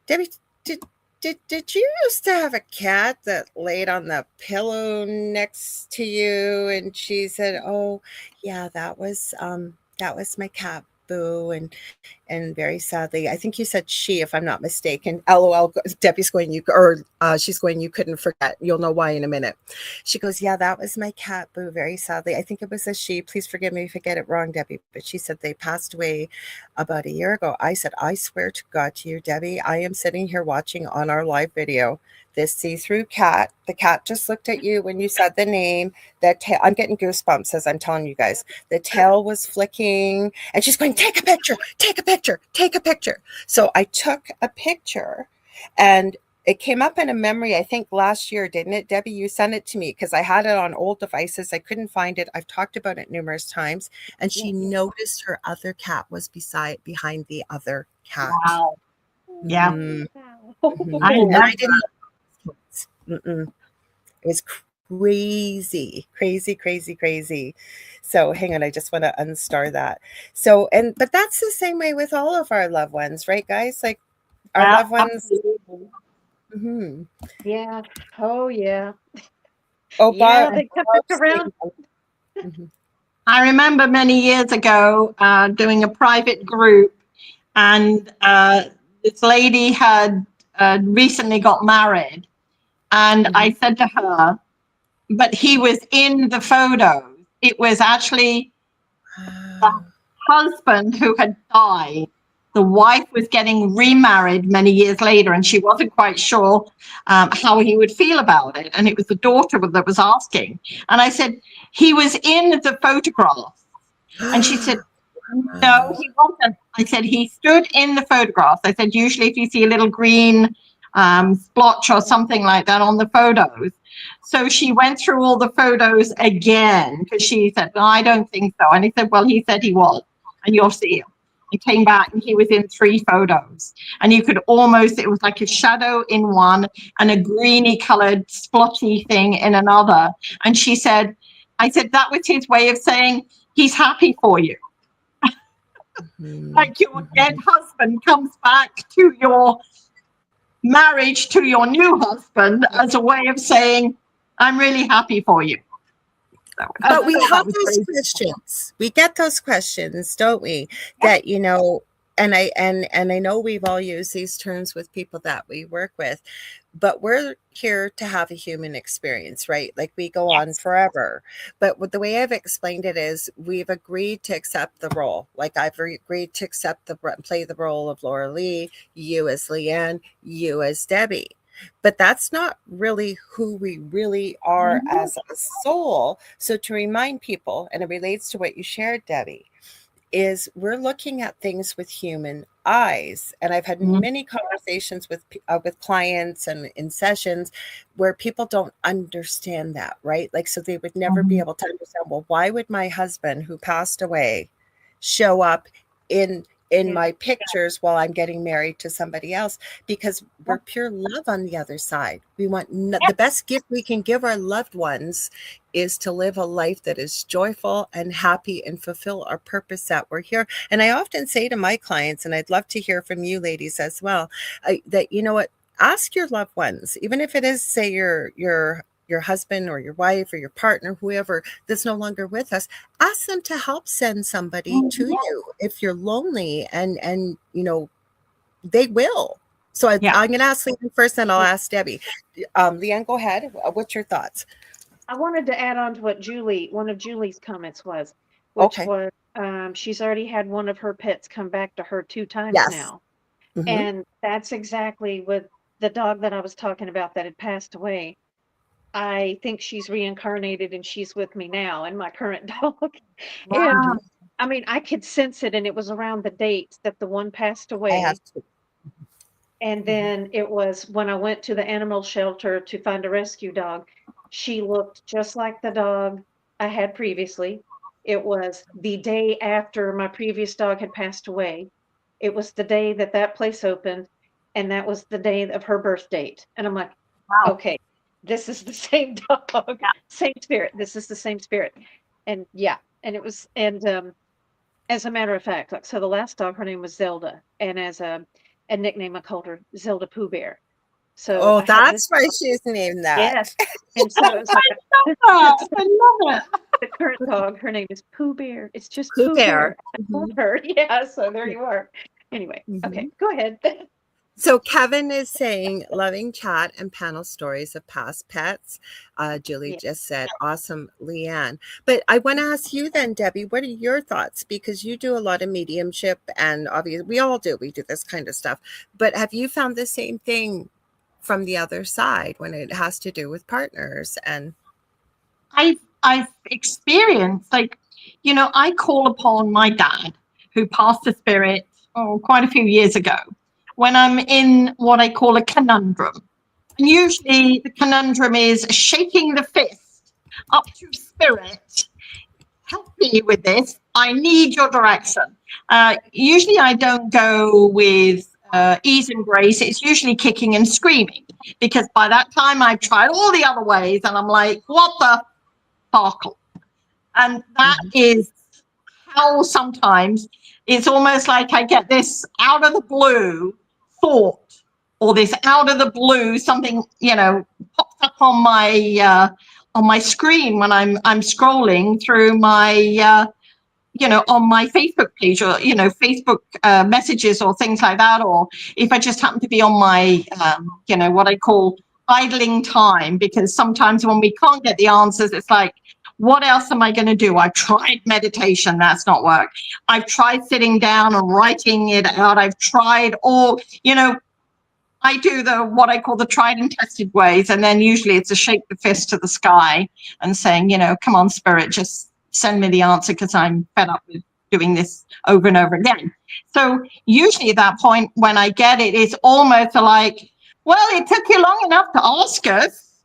Speaker 2: Debbie, did you used to have a cat that laid on the pillow next to you? And she said, oh, yeah, that was my cat, Boo, and very sadly, I think you said she, if I'm not mistaken. LOL. Debbie's going, she's going, you couldn't forget. You'll know why in a minute. She goes, yeah, that was my cat, Boo, very sadly. I think it was a she. Please forgive me if I get it wrong, Debbie. But she said they passed away about a year ago. I said, I swear to God to you, Debbie, I am sitting here watching on our live video this see-through cat. The cat just looked at you when you said the name. I'm getting goosebumps as I'm telling you guys. The tail was flicking, and she's going, take a picture, take a picture, take a picture. So I took a picture, and it came up in a memory, I think last year, didn't it, Debbie? You sent it to me because I had it on old devices. I couldn't find it. I've talked about it numerous times. And she noticed her other cat was behind the other cat.
Speaker 3: Wow. Yeah.
Speaker 2: Mm-hmm.
Speaker 3: I
Speaker 2: And
Speaker 3: love
Speaker 2: I didn't. It was crazy, crazy, crazy, crazy. So hang on, I just want to unstar that. So, but that's the same way with all of our loved ones, right, guys? Like our loved ones. Mm-hmm.
Speaker 4: Yeah. Oh, yeah.
Speaker 2: Oh,
Speaker 4: Yeah,
Speaker 2: Bob.
Speaker 4: they come back around.
Speaker 2: Mm-hmm.
Speaker 3: I remember many years ago doing a private group, and this lady had recently got married, and I said to her, but he was in the photos. It was actually the husband who had died. The wife was getting remarried many years later, and she wasn't quite sure how he would feel about it. And it was the daughter that was asking. And I said, he was in the photograph. And she said, no, he wasn't. I said, he stood in the photographs. I said, usually if you see a little green splotch or something like that on the photos. So she went through all the photos again because she said, no, I don't think so. And he said, well, he said he was, and you'll see him. He came back and he was in 3 photos. And you could almost, it was like a shadow in one and a greeny colored splotchy thing in another. And she said, I said, that was his way of saying he's happy for you. Like your dead husband comes back to your marriage to your new husband as a way of saying, I'm really happy for you.
Speaker 2: But we have those questions. We get those questions, don't we? That, you know, and I know we've all used these terms with people that we work with, but we're here to have a human experience, right? Like we go on forever. But the way I've explained it is we've agreed to accept the role. Like I've agreed to play the role of Lorilei, you as Leanne, you as Debbie. But that's not really who we really are as a soul. So to remind people, and it relates to what you shared, Debbie, is we're looking at things with human eyes. And I've had many conversations with clients and in sessions where people don't understand that, right? Like, so they would never be able to understand, well, why would my husband who passed away show up in my pictures while I'm getting married to somebody else? Because we're pure love on the other side. We want the best gift we can give our loved ones is to live a life that is joyful and happy and fulfill our purpose that we're here. And I often say to my clients, and I'd love to hear from you ladies as well, that, you know what, ask your loved ones, even if it is, say, your husband or your wife or your partner, whoever that's no longer with us, ask them to help send somebody to you if you're lonely, and you know, they will. So I'm going to ask Leanne first, then I'll ask Debbie. Leanne, go ahead. What's your thoughts?
Speaker 4: I wanted to add on to what one of Julie's comments was, which was she's already had one of her pets come back to her 2 times now. And that's exactly with the dog that I was talking about that had passed away. I think she's reincarnated and she's with me now, and my current dog. And I mean, I could sense it, and it was around the date that the one passed away. And then it was when I went to the animal shelter to find a rescue dog, she looked just like the dog I had previously. It was the day after my previous dog had passed away. It was the day that that place opened, and that was the day of her birth date. And I'm like, okay, this is the same dog, same spirit. This is the same spirit. And and it was, and as a matter of fact, like, so the last dog, her name was Zelda, and as a nickname, I called her Zelda Pooh Bear. So
Speaker 2: Oh,
Speaker 4: I had this,
Speaker 2: that's why she's named that.
Speaker 4: yes. And so it was like,
Speaker 3: I love it.
Speaker 4: the current dog, her name is Pooh Bear. It's just
Speaker 2: Pooh
Speaker 4: Pooh
Speaker 2: Bear.
Speaker 4: Bear. I love her. Yeah, so there you are. Anyway,
Speaker 2: Mhm.
Speaker 4: okay, go ahead.
Speaker 2: So Kevin is saying loving chat and panel stories of past pets. Julie
Speaker 4: Yeah.
Speaker 2: just said awesome, Leanne. But I want to ask you then, Debbie, what are your thoughts? Because you do a lot of mediumship, and obviously we all do. We do this kind of stuff. But have you found the same thing from the other side when it has to do with partners? And
Speaker 3: I've experienced, like, I call upon my dad, who passed the spirit quite a few years ago, when I'm in what I call a conundrum. And usually the conundrum is shaking the fist up to spirit. Help me with this. I need your direction. Usually I don't go with ease and grace. It's usually kicking and screaming, because by that time I've tried all the other ways and I'm like, what the sparkle. And that is how sometimes it's almost like I get this out of the blue thought, or this out of the blue something, pops up on my screen when I'm scrolling through my on my Facebook page, or Facebook messages or things like that, or if I just happen to be on my what I call idling time, because sometimes when we can't get the answers, it's like, what else am I going to do? I've tried meditation, that's not worked. I've tried sitting down and writing it out. I've tried all, I do the what I call the tried and tested ways, and then usually it's a shake the fist to the sky and saying, come on, spirit, just send me the answer, because I'm fed up with doing this over and over again. So usually at that point when I get it, it's almost like, well, it took you long enough to ask us,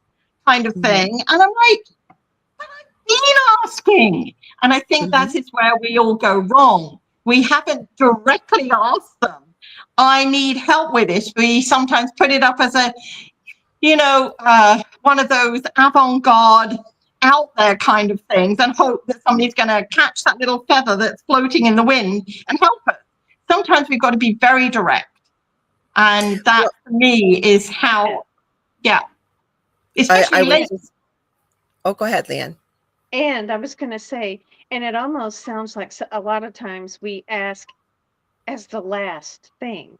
Speaker 3: kind of thing. And I'm like, but I've been asking. And I think that is where we all go wrong. We haven't directly asked them, I need help with this. We sometimes put it up as a, one of those avant-garde, out there kind of things, and hope that somebody's going to catch that little feather that's floating in the wind and help us. Sometimes we've got to be very direct. And that, for me, is how, especially late.
Speaker 2: Oh, go ahead, Leanne.
Speaker 4: And I was going to say, and it almost sounds like a lot of times we ask as the last thing,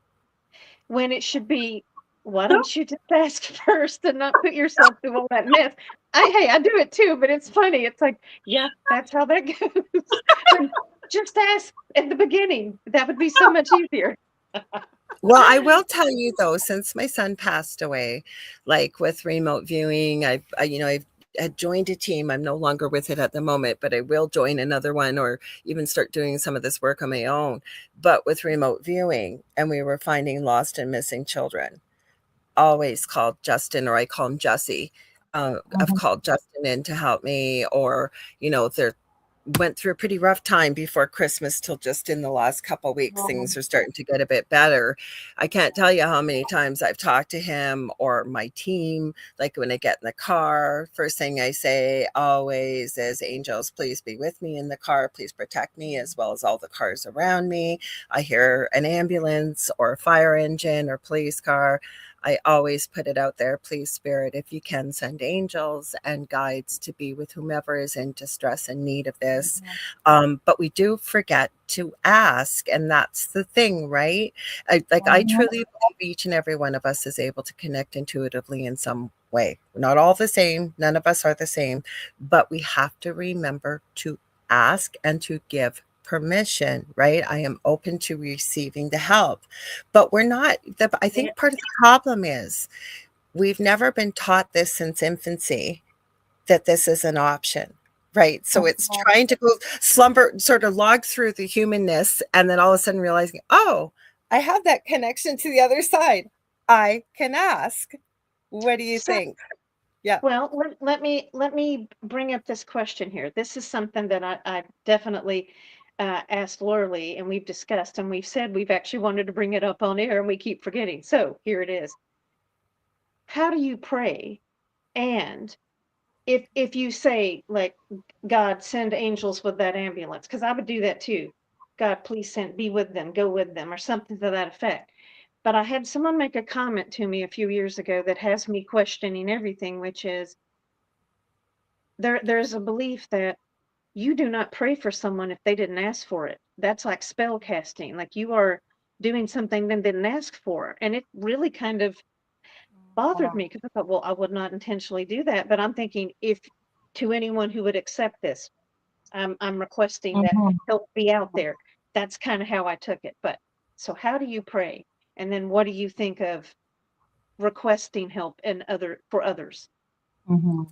Speaker 4: when it should be, why don't you just ask first and not put yourself through all that mess? I do it too, but it's funny. It's like, yeah, that's how that goes. Just ask at the beginning. That would be so much easier.
Speaker 2: Well, I will tell you though, since my son passed away, like with remote viewing, I've had joined a team. I'm no longer with it at the moment, but I will join another one, or even start doing some of this work on my own, but with remote viewing. And we were finding lost and missing children. Always called Justin, or I call him Jussie. I've called Justin in to help me, or, they're went through a pretty rough time before Christmas till just in the last couple of weeks, things are starting to get a bit better. I can't tell you how many times I've talked to him or my team. Like when I get in the car, first thing I say always is, angels, please be with me in the car. Please protect me as well as all the cars around me. I hear an ambulance or a fire engine or police car, I always put it out there, please, Spirit, if you can, send angels and guides to be with whomever is in distress and need of this. But we do forget to ask, and that's the thing, right? I truly believe each and every one of us is able to connect intuitively in some way. We're not all the same. None of us are the same, but we have to remember to ask and to give permission, right? I am open to receiving the help, but we're not. I think part of the problem is we've never been taught this since infancy, that this is an option, right? So it's trying to go slumber, sort of log through the humanness, and then all of a sudden realizing, oh, I have that connection to the other side. I can ask. What do you think? Yeah.
Speaker 4: Well, let me bring up this question here. This is something that I definitely asked Lorilei, and we've discussed, and we've said we've actually wanted to bring it up on air, and we keep forgetting. So here it is. How do you pray? And if you say, like, God, send angels with that ambulance, because I would do that too. God, please be with them, go with them, or something to that effect. But I had someone make a comment to me a few years ago that has me questioning everything, which is there's a belief that you do not pray for someone if they didn't ask for it. That's like spell casting. Like you are doing something they didn't ask for. And it really kind of bothered me because I thought, well, I would not intentionally do that. But I'm thinking, if to anyone who would accept this, I'm requesting that
Speaker 3: Mhm.
Speaker 4: help be out there. That's kind of how I took it. But so how do you pray? And then what do you think of requesting help and for others?
Speaker 3: Mhm.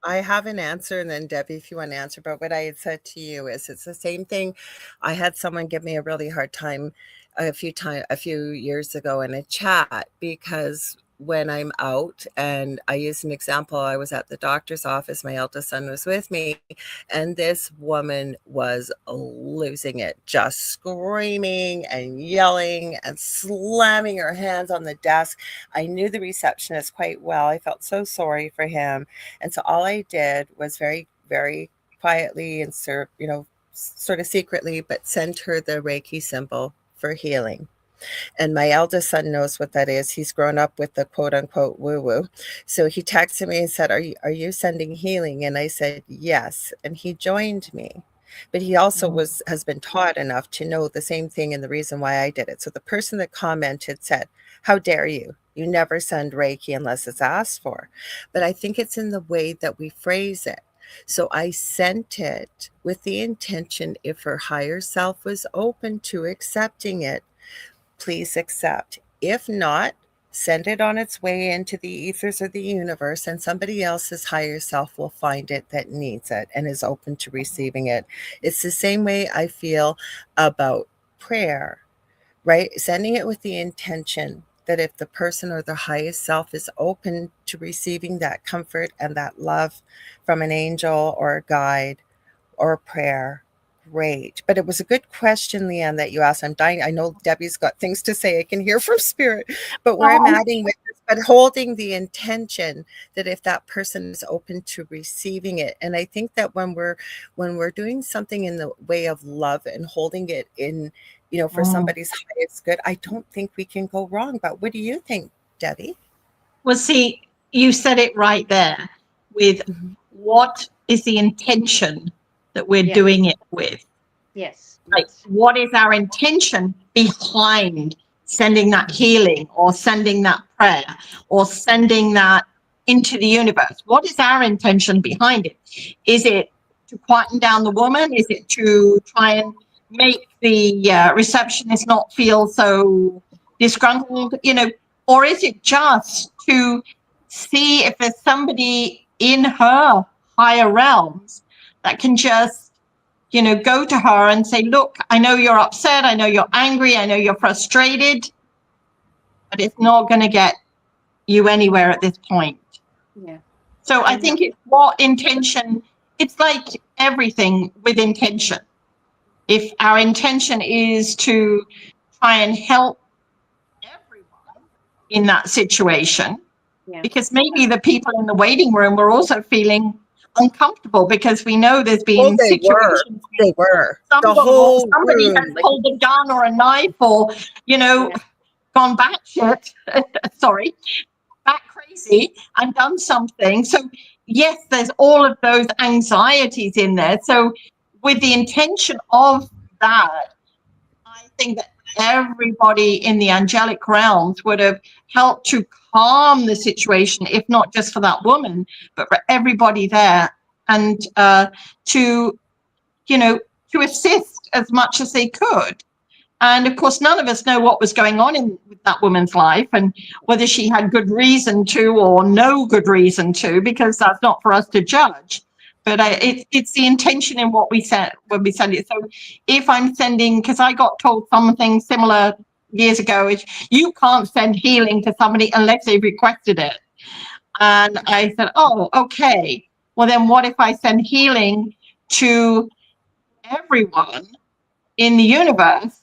Speaker 2: I have an answer, and then Debbie, if you want to answer, but what I had said to you is it's the same thing. I had someone give me a really hard time a few years ago in a chat because when I'm out, and I use an example, I was at the doctor's office, my eldest son was with me, and this woman was losing it, just screaming and yelling and slamming her hands on the desk. I knew the receptionist quite well. I felt so sorry for him. And so all I did was very, very quietly and sort of secretly, but sent her the Reiki symbol for healing. And my eldest son knows what that is. He's grown up with the quote unquote woo woo. So he texted me and said, are you sending healing? And I said, yes. And he joined me. But he also has been taught enough to know the same thing and the reason why I did it. So the person that commented said, how dare you? You never send Reiki unless it's asked for. But I think it's in the way that we phrase it. So I sent it with the intention, if her higher self was open to accepting it, please accept. If not, send it on its way into the ethers of the universe, and somebody else's higher self will find it that needs it and is open to receiving it. It's the same way I feel about prayer, right? Sending it with the intention that if the person or the highest self is open to receiving that comfort and that love from an angel or a guide or a prayer, great. But it was a good question, Leanne, that you asked. I'm dying. I know Debbie's got things to say. I can hear from spirit. But where I'm adding with this, but holding the intention that if that person is open to receiving it. And I think that when we're doing something in the way of love and holding it in, for somebody's highest good, I don't think we can go wrong. But what do you think, Debbie?
Speaker 3: Well, see, you said it right there with what is the intention that we're
Speaker 4: Yes.
Speaker 3: doing it with.
Speaker 4: Yes.
Speaker 3: Like, what is our intention behind sending that healing or sending that prayer or sending that into the universe? What is our intention behind it? Is it to quieten down the woman? Is it to try and make the receptionist not feel so disgruntled, or is it just to see if there's somebody in her higher realms that can just go to her and say, look, I know you're upset. I know you're angry. I know you're frustrated, but it's not going to get you anywhere at this point.
Speaker 4: Yeah.
Speaker 3: So I think it's what intention, it's like everything with intention. If our intention is to try and help everyone in that situation, because maybe the people in the waiting room were also feeling uncomfortable because we know there's been situations
Speaker 2: They were. The
Speaker 3: somebody
Speaker 2: whole
Speaker 3: has
Speaker 2: room.
Speaker 3: pulled a gun or a knife or gone batshit sorry, bat crazy and done something. So yes, there's all of those anxieties in there. So with the intention of that, I think that everybody in the angelic realms would have helped to calm the situation, if not just for that woman, but for everybody there, and to assist as much as they could. And of course, none of us know what was going on with that woman's life and whether she had good reason to or no good reason to, because that's not for us to judge. But it's the intention in what we said when we send it. So if I'm sending, because I got told something similar years ago, is you can't send healing to somebody unless they've requested it. And I said, oh, okay. Well, then what if I send healing to everyone in the universe,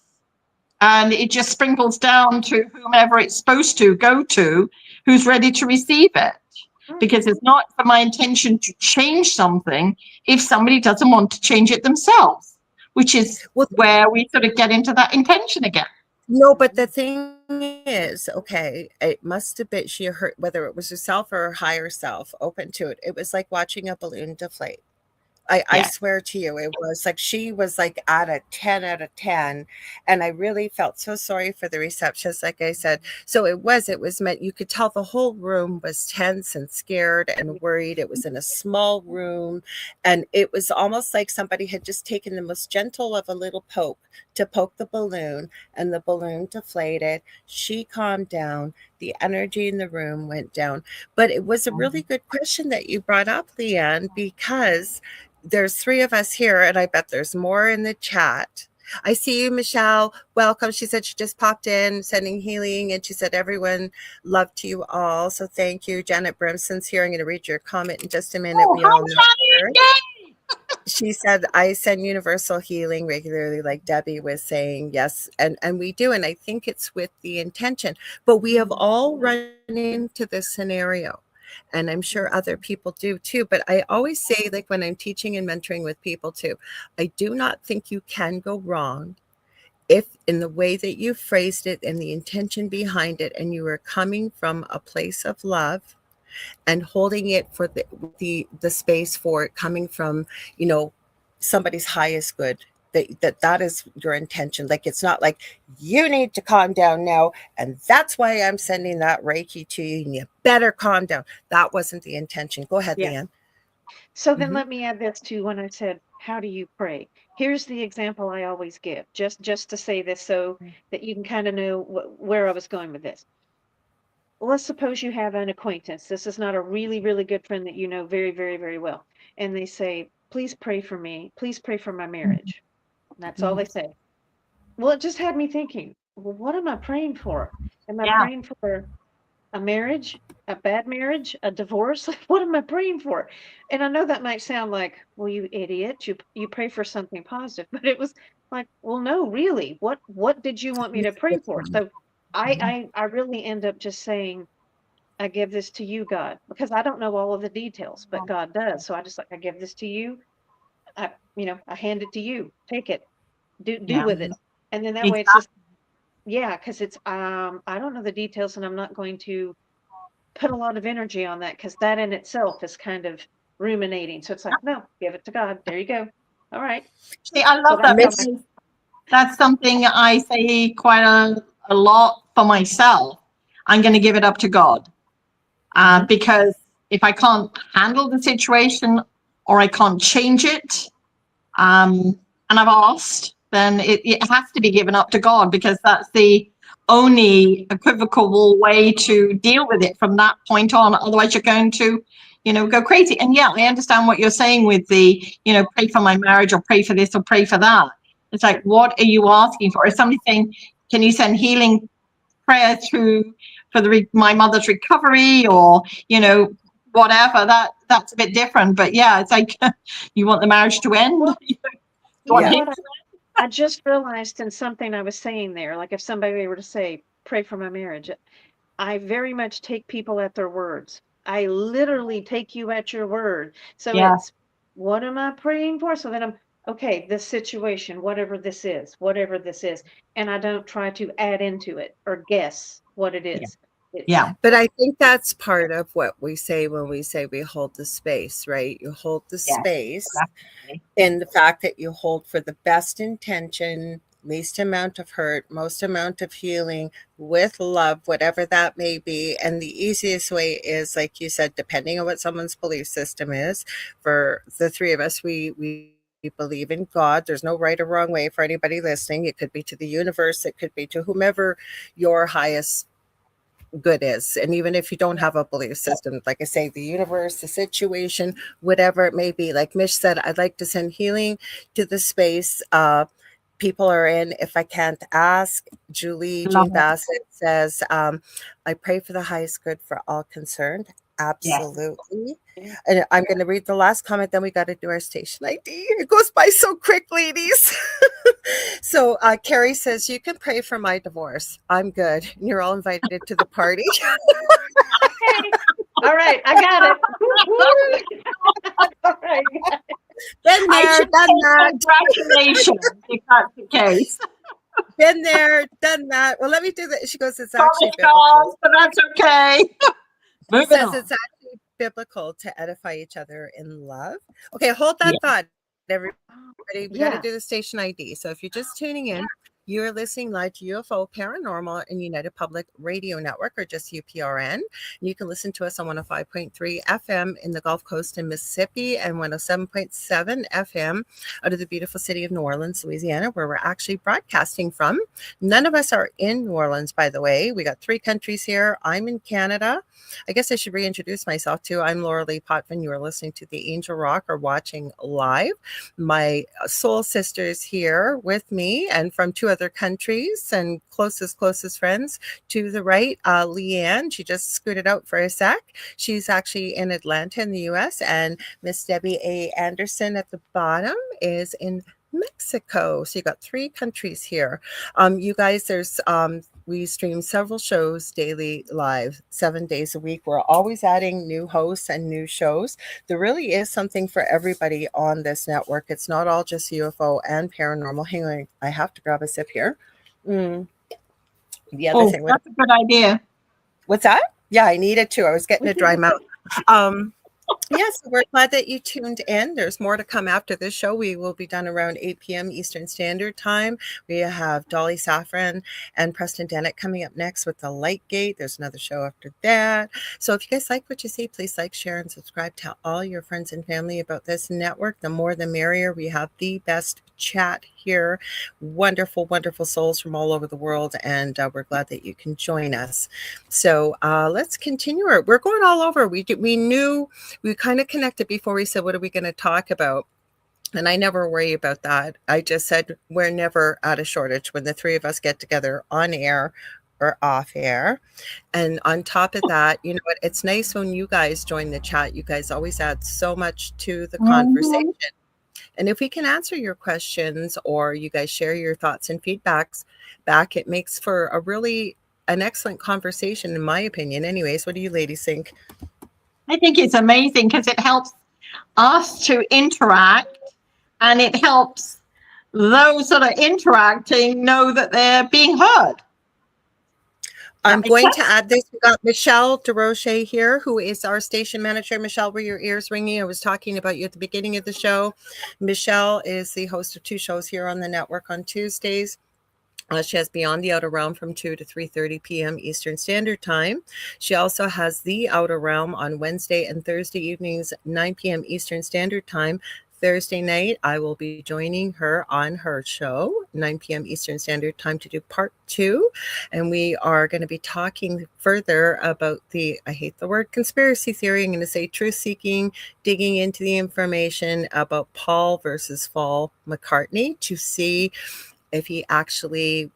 Speaker 3: and it just sprinkles down to whomever it's supposed to go to, who's ready to receive it? Because it's not for my intention to change something if somebody doesn't want to change it themselves, which is where we sort of get into that intention again.
Speaker 2: No, but the thing is, okay, it must have been she heard whether it was herself or her higher self open to it. It was like watching a balloon deflate. I
Speaker 3: Yeah.
Speaker 2: swear to you, it was like she was like at a 10 out of 10. And I really felt so sorry for the receptionist, like I said. So it was meant, you could tell the whole room was tense and scared and worried. It was in a small room. And it was almost like somebody had just taken the most gentle of a little poke to poke the balloon, and the balloon deflated. She calmed down. The energy in the room went down. But it was a really good question that you brought up, Leanne, because there's three of us here, and I bet there's more in the chat. I see you, Michelle. Welcome. She said she just popped in, sending healing, and she said everyone love to you all. So thank you. Janet Brimson's here. I'm going to read your comment in just a minute.
Speaker 3: Oh,
Speaker 2: We all
Speaker 3: hi,
Speaker 2: know her.
Speaker 3: Janet. Yay!
Speaker 2: She said, I send universal healing regularly, like Debbie was saying. Yes, and we do. And I think it's with the intention. But we have all run into this scenario. And I'm sure other people do too. But I always say, like when I'm teaching and mentoring with people too, I do not think you can go wrong if in the way that you phrased it and the intention behind it, and you are coming from a place of love and holding it for the space for it coming from, you know, somebody's highest good, that is your intention. Like, it's not like you need to calm down now, and that's why I'm sending that Reiki to you, and you better calm down. That wasn't the intention. Go ahead,
Speaker 4: Yeah.
Speaker 2: Leanne.
Speaker 4: So then let me add this to when I said, how do you pray? Here's the example I always give, just to say this so that you can kind of know where I was going with this. Let's suppose you have an acquaintance. This is not a really, really good friend that you know very, very, very well. And they say, please pray for me. Please pray for my marriage. And that's all they say. Well, it just had me thinking, well, what am I praying for? Am I
Speaker 3: Yeah.
Speaker 4: praying for a marriage, a bad marriage, a divorce? What am I praying for? And I know that might sound like, well, you idiot, you pray for something positive, but it was like, well, no, really, what did you want me to pray for? So I really end up just saying, I give this to you, God, because I don't know all of the details, but God does. So I just like, I give this to you. I hand it to you. Take it. Do
Speaker 3: Yeah.
Speaker 4: with it. And then that way it's
Speaker 3: Exactly.
Speaker 4: just, yeah, because it's I don't know the details, and I'm not going to put a lot of energy on that, because that in itself is kind of ruminating. So it's like, no, give it to God. There you go. All right.
Speaker 3: See, I
Speaker 4: So
Speaker 3: love
Speaker 4: that's
Speaker 3: that
Speaker 4: how
Speaker 3: because that's something I say quite a lot for myself. I'm going to give it up to God. Because if I can't handle the situation or I can't change it, and I've asked, then it has to be given up to God, because that's the only equivocal way to deal with it from that point on. Otherwise, you're going to, go crazy. And yeah, I understand what you're saying with the, pray for my marriage, or pray for this, or pray for that. It's like, what are you asking for? Is somebody saying, can you send healing prayer through for my mother's recovery, or whatever? That's a bit different. But yeah, it's like, you want the marriage to end.
Speaker 4: well,
Speaker 3: You
Speaker 4: you
Speaker 3: want
Speaker 4: know
Speaker 3: him
Speaker 4: what? I just realized in something I was saying there, like if somebody were to say, pray for my marriage, I very much take people at their words. I literally take you at your word. So
Speaker 3: Yeah.
Speaker 4: it's, what am I praying for? So then I'm, okay, this situation, whatever this is, and I don't try to add into it or guess what it
Speaker 3: Yeah.
Speaker 4: is. It's,
Speaker 3: Yeah.
Speaker 2: But I think that's part of what we say when we say we hold the space, right? You hold the
Speaker 3: Yeah.
Speaker 2: space
Speaker 3: Definitely.
Speaker 2: in the fact that you hold for the best intention, least amount of hurt, most amount of healing, with love, whatever that may be. And the easiest way is, like you said, depending on what someone's belief system is. For the three of us, we believe in God. There's no right or wrong way for anybody listening. It could be to the universe, it could be to whomever your highest good is. And even if you don't have a belief system, like I say, the universe, the situation, whatever it may be, like Mish said, I'd like to send healing to the space people are in. If I can't ask,
Speaker 3: Love
Speaker 2: Jean
Speaker 3: it.
Speaker 2: Bassett says, I pray for the highest good for all concerned.
Speaker 3: Yes.
Speaker 2: Absolutely.
Speaker 4: yeah.
Speaker 2: And I'm going to read the last comment, then we got to do our station ID. It goes by so quick, ladies. So Carrie says, you can pray for my divorce. I'm good. You're all invited to the party.
Speaker 4: Okay. All right. I got it. All right.
Speaker 2: Been
Speaker 3: I
Speaker 2: there,
Speaker 3: should
Speaker 2: done
Speaker 3: say
Speaker 2: that.
Speaker 3: congratulations if that's the case.
Speaker 2: Been there, done that. Well, let me do that. She goes, it's actually
Speaker 3: Promise,
Speaker 2: biblical.
Speaker 3: guys, but that's okay.
Speaker 2: It
Speaker 3: Moving
Speaker 2: says
Speaker 3: on.
Speaker 2: it's actually biblical to edify each other in love. Okay, hold that
Speaker 3: Yeah.
Speaker 2: thought, everybody. We got to
Speaker 4: Yeah.
Speaker 2: do the station ID. So if you're just tuning in, you are listening live to UFO Paranormal and United Public Radio Network, or just UPRN. And you can listen to us on 105.3 FM in the Gulf Coast in Mississippi and 107.7 FM out of the beautiful city of New Orleans, Louisiana, where we're actually broadcasting from. None of us are in New Orleans, by the way. We got 3 countries here. I'm in Canada. I guess I should reintroduce myself too. I'm Lorilei Potvin. You are listening to the Angel Roc or watching live. My soul sisters here with me, and from 2 other countries and closest friends. To the right, Leanne. She just scooted out for a sec. She's actually in Atlanta in the U.S. And Miss Debbie A. Anderson at the bottom is in Mexico. So you got 3 countries here. You guys, there's we stream several shows daily live, 7 days a week. We're always adding new hosts and new shows. There really is something for everybody on this network. It's not all just UFO and paranormal. Hang on, I have to grab a sip here. The other thing.
Speaker 3: That's a good idea.
Speaker 2: What's that? Yeah, I needed to. I was getting a dry mouth. Yes, we're glad that you tuned in. There's more to come after this show. We will be done around 8 p.m. Eastern Standard Time. We have Dolly Saffron and Preston Dennett coming up next with The Light Gate. There's another show after that. So if you guys like what you see, please like, share, and subscribe. Tell all your friends and family about this network. The more the merrier. We have the best chat here. Wonderful, wonderful souls from all over the world, and we're glad that you can join us. So let's continue. We're going all over. We knew we kind of connected before we said, what are we going to talk about? And I never worry about that. I just said, we're never at a shortage when the 3 of us get together on air or off air. And on top of that, you know what? It's nice when you guys join the chat. You guys always add so much to the conversation. And if we can answer your questions or you guys share your thoughts and feedbacks back, it makes for an excellent conversation, in my opinion. Anyways, what do you ladies think?
Speaker 3: I think it's amazing because it helps us to interact, and it helps those that are interacting know that they're being heard.
Speaker 2: I'm going to add this. We got Michelle DeRoche here, who is our station manager. Michelle, were your ears ringing? I was talking about you at the beginning of the show. Michelle is the host of 2 shows here on the network on Tuesdays. She has Beyond the Outer Realm from 2 to 3:30 p.m. Eastern Standard Time. She also has The Outer Realm on Wednesday and Thursday evenings, 9 p.m. Eastern Standard Time. Thursday night, I will be joining her on her show, 9 p.m. Eastern Standard Time, to do part 2. And we are going to be talking further about I hate the word conspiracy theory. I'm going to say truth seeking, digging into the information about Paul versus Paul McCartney to see if he actually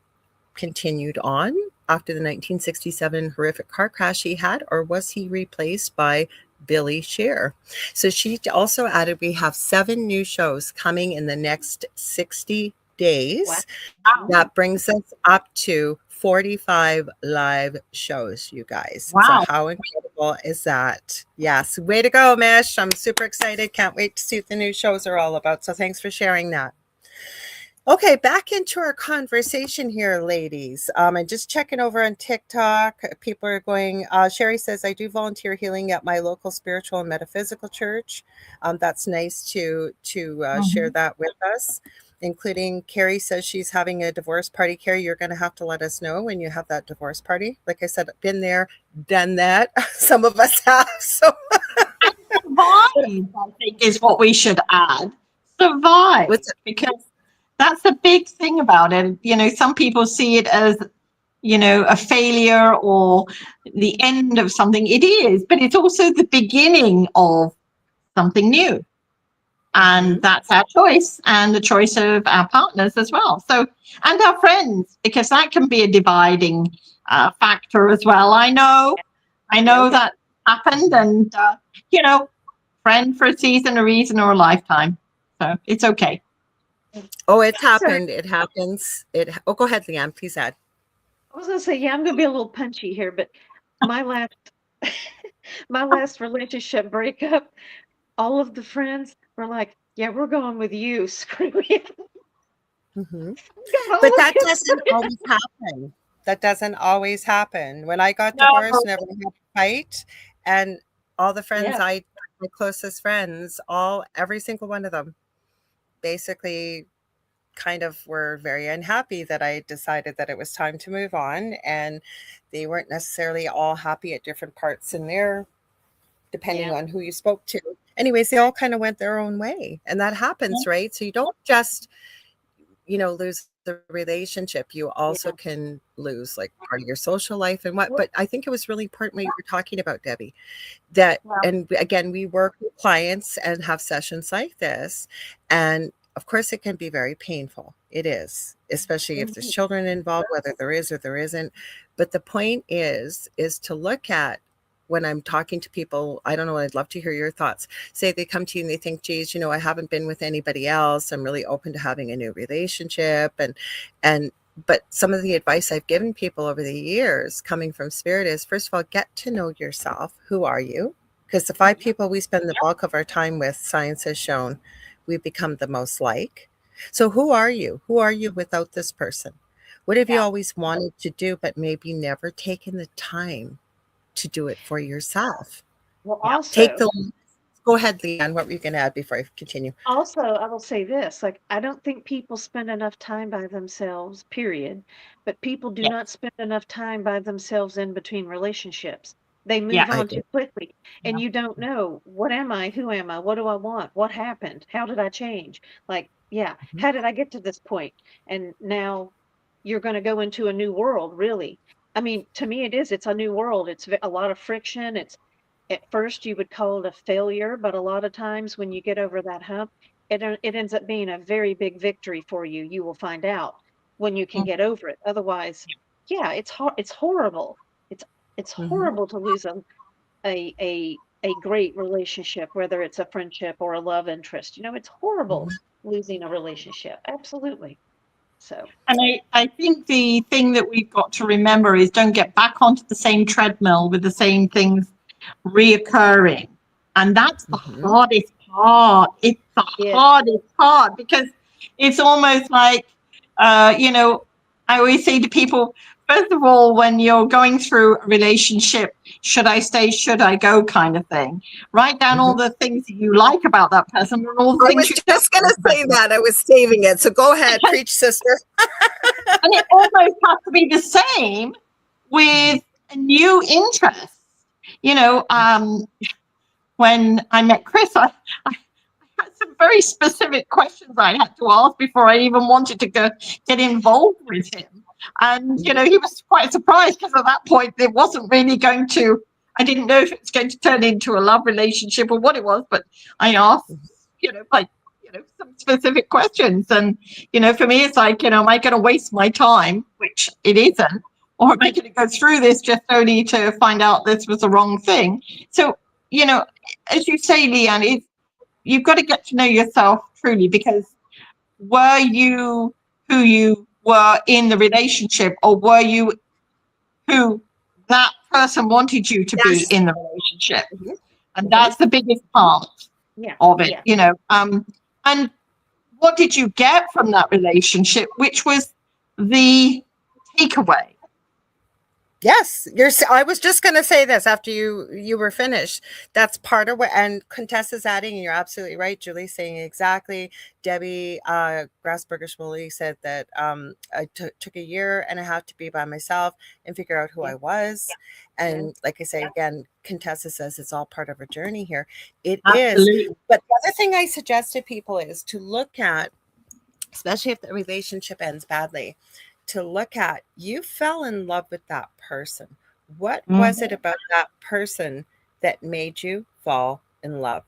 Speaker 2: continued on after the 1967 horrific car crash he had, or was he replaced by Billy Shear? So she also added, we have 7 new shows coming in the next 60 days. Wow. That brings us up to 45 live shows, you guys.
Speaker 3: Wow.
Speaker 2: So how incredible is that? Yes. Way to go, Mish. I'm super excited. Can't wait to see what the new shows are all about. So thanks for sharing that. Okay, back into our conversation here, ladies. I'm just checking over on TikTok. People are going, Sherry says, I do volunteer healing at my local spiritual and metaphysical church. That's nice to share that with us, including Carrie says she's having a divorce party. Carrie, you're going to have to let us know when you have that divorce party. Like I said, been there, done that. Some of us have. So
Speaker 3: survive, I think, is what we should add. Survive. Because that's the big thing about it. You know, some people see it as, you know, a failure or the end of something. It is, but it's also the beginning of something new. And that's our choice, and the choice of our partners as well. So, and our friends, because that can be a dividing factor as well. I know that happened, and, you know, friend for a season, a reason, or a lifetime. So it's okay.
Speaker 2: Oh, it's happened. It happens. Go ahead, Leanne. Please add.
Speaker 4: I was going to say, yeah, I'm going to be a little punchy here, but my last relationship breakup, all of the friends were like, yeah, we're going with you. Screw you.
Speaker 2: Mhm.
Speaker 4: Got
Speaker 2: But
Speaker 4: all of
Speaker 2: that
Speaker 4: his
Speaker 2: doesn't always happen. That doesn't always happen. When I got
Speaker 3: No.
Speaker 2: divorced, whenever we had a fight, and all the friends
Speaker 4: Yeah.
Speaker 2: my closest friends, every single one of them basically kind of were very unhappy that I decided that it was time to move on. And they weren't necessarily all happy at different parts in their, depending
Speaker 4: Yeah.
Speaker 2: on who you spoke to. Anyways, they all kind of went their own way. And that happens, right? So you don't just lose the relationship. You also
Speaker 4: Yeah.
Speaker 2: can lose like part of your social life and what.
Speaker 4: Well,
Speaker 2: But I think it was really important what you were talking about, Debbie, that,
Speaker 3: Yeah.
Speaker 2: and again, we work with clients and have sessions like this. And of course, it can be very painful. It is, especially if there's
Speaker 4: mhm.
Speaker 2: children involved, whether there is or there isn't. But the point is to look at, when I'm talking to people, I don't know, I'd love to hear your thoughts. Say they come to you and they think, geez, I haven't been with anybody else. I'm really open to having a new relationship. And but some of the advice I've given people over the years coming from Spirit is, first of all, get to know yourself. Who are you? Because the 5 people we spend the bulk of our time with, science has shown, we become the most like. So who are you? Who are you without this person? What have you
Speaker 3: Yeah.
Speaker 2: always wanted to do, but maybe never taken the time to do it for yourself?
Speaker 4: Well,
Speaker 3: Yeah.
Speaker 2: Take
Speaker 4: also,
Speaker 2: the Go ahead, Leanne. What were you going to add before I continue?
Speaker 4: Also, I will say this, like, I don't think people spend enough time by themselves, period. But people do
Speaker 3: Yeah.
Speaker 4: not spend enough time by themselves in between relationships. They
Speaker 3: Yeah.
Speaker 4: move
Speaker 2: I
Speaker 4: on
Speaker 2: do.
Speaker 4: too quickly,
Speaker 3: Yeah.
Speaker 4: and you don't know, what am I? Who am I? What do I want? What happened? How did I change? Like, yeah,
Speaker 2: Mhm.
Speaker 4: how did I get to this point? And now you're going to go into a new world, really. I mean, to me, it's a new world. It's a lot of friction. It's at first you would call it a failure, but a lot of times when you get over that hump, it ends up being a very big victory for you. You will find out when you can
Speaker 3: Mhm.
Speaker 4: get over it. Otherwise, yeah, it's horrible. It's it's
Speaker 2: Mhm.
Speaker 4: horrible to lose a a great relationship, whether it's a friendship or a love interest. It's horrible
Speaker 2: Mhm.
Speaker 4: losing a relationship. Absolutely. So,
Speaker 3: And I think the thing that we've got to remember is don't get back onto the same treadmill with the same things reoccurring. And that's the
Speaker 2: Mhm.
Speaker 3: hardest part. It's the
Speaker 4: yes,
Speaker 3: hardest part because it's almost like, I always say to people, first of all, when you're going through a relationship, should I stay, should I go kind of thing, write down all
Speaker 2: Mhm.
Speaker 3: the things that you like about that person and all the
Speaker 2: I
Speaker 3: things
Speaker 2: was
Speaker 3: you don't
Speaker 2: just going
Speaker 3: like
Speaker 2: to
Speaker 3: about
Speaker 2: say
Speaker 3: them.
Speaker 2: that. I was saving it. So go ahead, preach, sister.
Speaker 3: And it almost has to be the same with a new interest. You know, when I met Chris, I had some very specific questions I had to ask before I even wanted to get involved with him. And, he was quite surprised because at that point, it wasn't really going to, I didn't know if it was going to turn into a love relationship or what it was, but I asked, some specific questions. And, for me, it's like, am I going to waste my time, which it isn't, or am I going to go through this just only to find out this was the wrong thing? So, as you say, Leanne, you've got to get to know yourself truly, because were you who you were in the relationship, or were you who that person wanted you to be
Speaker 2: Yes.
Speaker 3: in the relationship?
Speaker 2: Mhm.
Speaker 3: And
Speaker 2: Mhm.
Speaker 3: that's the biggest part
Speaker 4: yeah,
Speaker 3: of it,
Speaker 4: yeah.
Speaker 3: and what did you get from that relationship, which was the takeaway?
Speaker 2: Yes, I was just going to say this after you were finished. That's part of what, and Contessa's adding, and you're absolutely right. Julie's saying exactly. Debbie Grassberger Schmoley said that I took a year and a half to be by myself and figure out who
Speaker 4: Yeah,
Speaker 2: I was.
Speaker 4: yeah.
Speaker 2: And like I say again, Contessa says it's all part of a journey here. It is.
Speaker 3: Absolutely.
Speaker 2: But the other thing I suggest to people is to look at, especially if the relationship ends badly, to look at, you fell in love with that person. What was it
Speaker 3: Mhm.
Speaker 2: about that person that made you fall in love?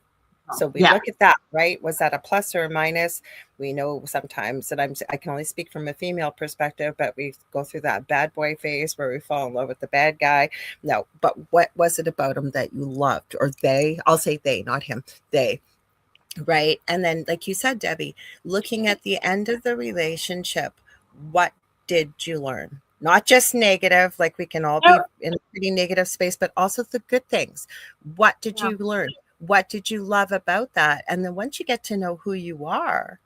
Speaker 2: So we
Speaker 3: Yeah.
Speaker 2: look at that, right? Was that a plus or a minus? We know sometimes, and I can only speak from a female perspective, but we go through that bad boy phase where we fall in love with the bad guy. No, but what was it about him that you loved? Or they, I'll say they, not him, they. Right. And then, like you said, Debbie, looking at the end of the relationship, what did you learn? Not just negative, like we can all
Speaker 3: No,
Speaker 2: be in a pretty negative space, but also the good things. What did
Speaker 3: yeah.
Speaker 2: you learn? What did you love about that? And then once you get to know who you are,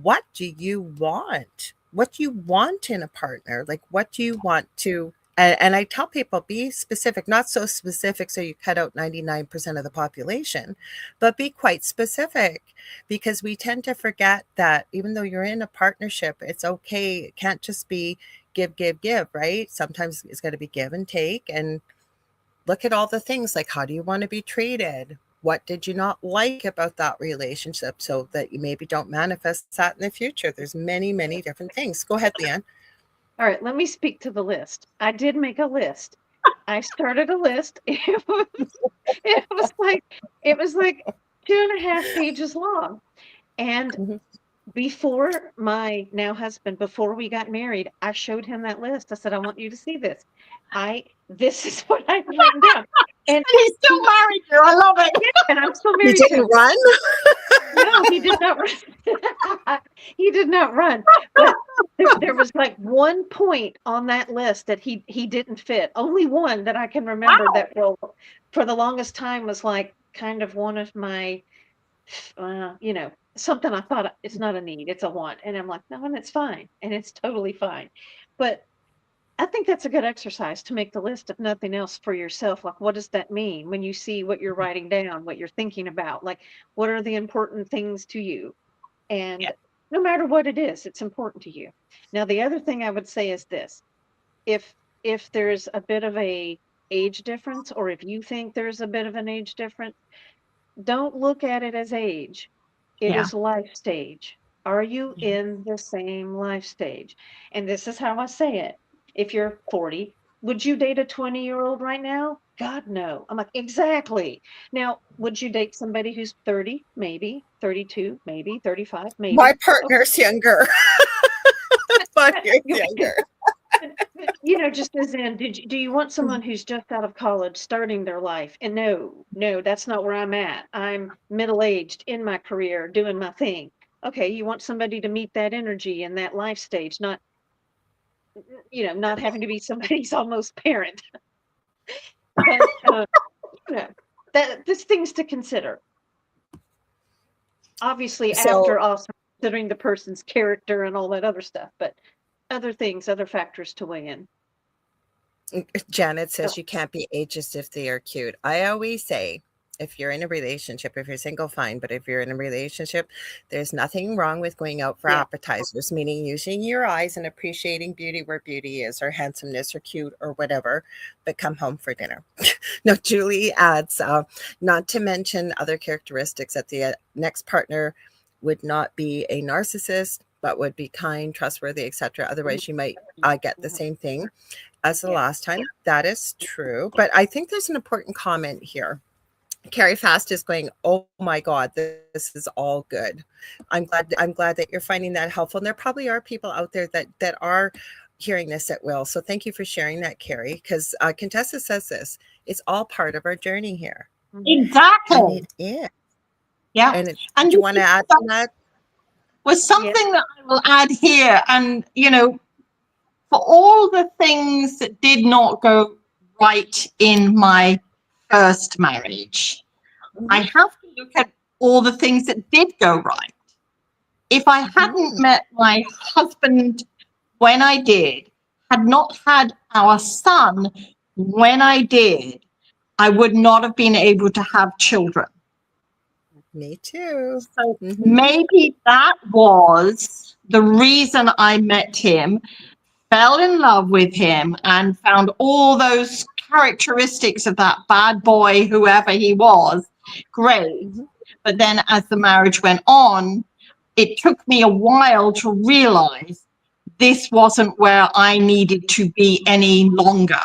Speaker 2: what do you want? What do you want in a partner? Like, what do you want to, and I tell people, be specific, not so specific so you cut out 99% of the population, but be quite specific, because we tend to forget that even though you're in a partnership, it's okay. It can't just be give, give, give, right? Sometimes it's going to be give and take, and look at all the things like, how do you want to be treated? What did you not like about that relationship so that you maybe don't manifest that in the future? There's many, many different things. Go ahead, Leanne.
Speaker 4: All right, let me speak to the list. I did make a list. I started a list. It was like 2.5 pages long. And before my now husband, before we got married, I showed him that list. I said, I want you to see this. This is what I've written down.
Speaker 3: And he's still married you. I love it.
Speaker 4: And I'm still
Speaker 2: You
Speaker 4: married to
Speaker 2: didn't
Speaker 4: him.
Speaker 2: run?
Speaker 4: No, he did not run. He did not run. But there was like one point on that list that he didn't fit. Only one that I can remember.
Speaker 3: Wow.
Speaker 4: That for the longest time was like kind of one of my, something I thought it's not a need, it's a want. And I'm like, no, and it's fine. And it's totally fine. But I think that's a good exercise to make the list, if nothing else, for yourself. Like, what does that mean when you see what you're writing down, what you're thinking about? Like, what are the important things to you? And
Speaker 3: Yeah.
Speaker 4: no matter what it is, it's important to you. Now, the other thing I would say is this: if there's a bit of a age difference, or if you think there's a bit of an age difference, don't look at it as age. It
Speaker 3: Yeah.
Speaker 4: is life stage. Are you in the same life stage? And this is how I say it. If you're 40, would you date a 20-year-old right now? God, no. I'm like, exactly. Now, would you date somebody who's 30? Maybe. 32? Maybe. 35?
Speaker 2: My
Speaker 4: Maybe.
Speaker 2: partner's younger. 5 years
Speaker 4: Okay.
Speaker 2: younger.
Speaker 4: Just as in, do you want someone who's just out of college, starting their life? And no, that's not where I'm at. I'm middle-aged in my career, doing my thing. Okay, you want somebody to meet that energy and that life stage, not having to be somebody's almost parent. But there's things to consider. Obviously, after also considering the person's character and all that other stuff, but other things, other factors to weigh in.
Speaker 2: Janet says you can't be ageist if they are cute. I always say, if you're in a relationship, if you're single, fine. But if you're in a relationship, there's nothing wrong with going out for appetizers, meaning using your eyes and appreciating beauty where beauty is, or handsomeness, or cute, or whatever, but come home for dinner. No, Julie adds, not to mention other characteristics that the next partner would not be a narcissist, but would be kind, trustworthy, etc. Otherwise, you might get the same thing as the last time. That is true. But I think there's an important comment here. Carrie Fast is going, oh my God, this is all good. I'm glad that you're finding that helpful. And there probably are people out there that are hearing this at will. So thank you for sharing that, Carrie, because Contessa says this, it's all part of our journey here.
Speaker 3: Exactly.
Speaker 2: And it is.
Speaker 3: Yeah.
Speaker 2: And do you want to add to that?
Speaker 3: Was something that I will add here. And, for all the things that did not go right in my first marriage, I have to look at all the things that did go right. If I hadn't met my husband when I did, had not had our son when I did, I would not have been able to have children.
Speaker 2: Me too.
Speaker 3: So maybe that was the reason I met him, fell in love with him, and found all those characteristics of that bad boy, whoever he was, great. But then as the marriage went on, it took me a while to realize this wasn't where I needed to be any longer.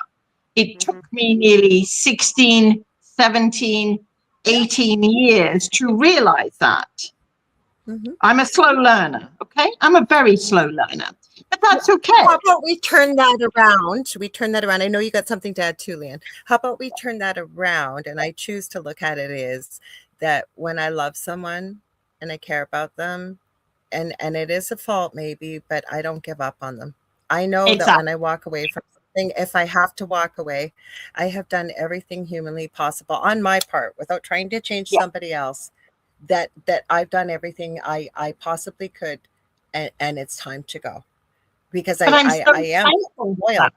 Speaker 3: It took me nearly 16, 17, 18 years to realize that. I'm a slow learner, okay? I'm a very slow learner, but that's okay.
Speaker 2: How about we turn that around? Should we turn that around? I know you got something to add too, Leanne. How about we turn that around? And I choose to look at it is that when I love someone and I care about them, and it is a fault maybe, but I don't give up on them. I know that when I walk away from something, if I have to walk away, I have done everything humanly possible on my part without trying to change somebody else, that I've done everything I possibly could and it's time to go, because
Speaker 3: But I'm so
Speaker 2: I am
Speaker 3: thankful for
Speaker 2: loyal.
Speaker 3: that.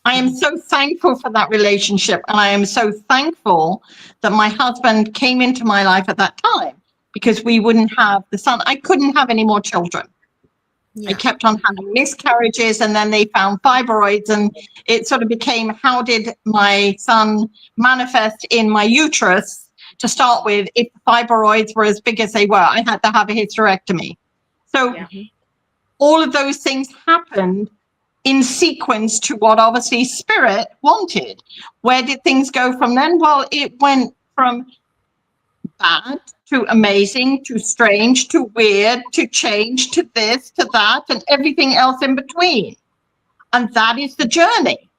Speaker 3: I am so thankful for that relationship. And I am so thankful that my husband came into my life at that time, because we wouldn't have the son. I couldn't have any more children. I
Speaker 2: Yeah.
Speaker 3: kept on having miscarriages, and then they found fibroids, and it sort of became, how did my son manifest in my uterus to start with if the fibroids were as big as they were? I had to have a hysterectomy. So
Speaker 4: Yeah.
Speaker 3: all of those things happened in sequence to what obviously spirit wanted. Where did things go from then? Well, it went from bad to amazing to strange to weird to change to this to that and everything else in between. And that is the journey.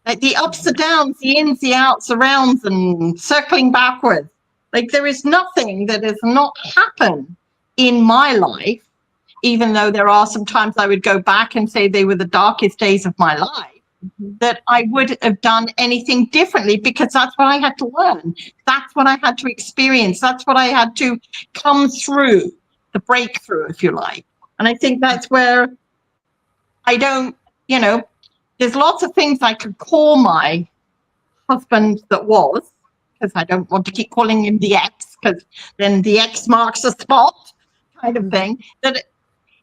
Speaker 3: Like the ups and downs, the ins, the outs, the rounds, and circling backwards. Like there is nothing that has not happened in my life, even though there are some times I would go back and say they were the darkest days of my life, that I would have done anything differently, because that's what I had to learn. That's what I had to experience. That's what I had to come through, the breakthrough, if you like. And I think that's where I don't, there's lots of things I could call my husband that was, because I don't want to keep calling him the ex, because then the X marks the spot kind of thing, that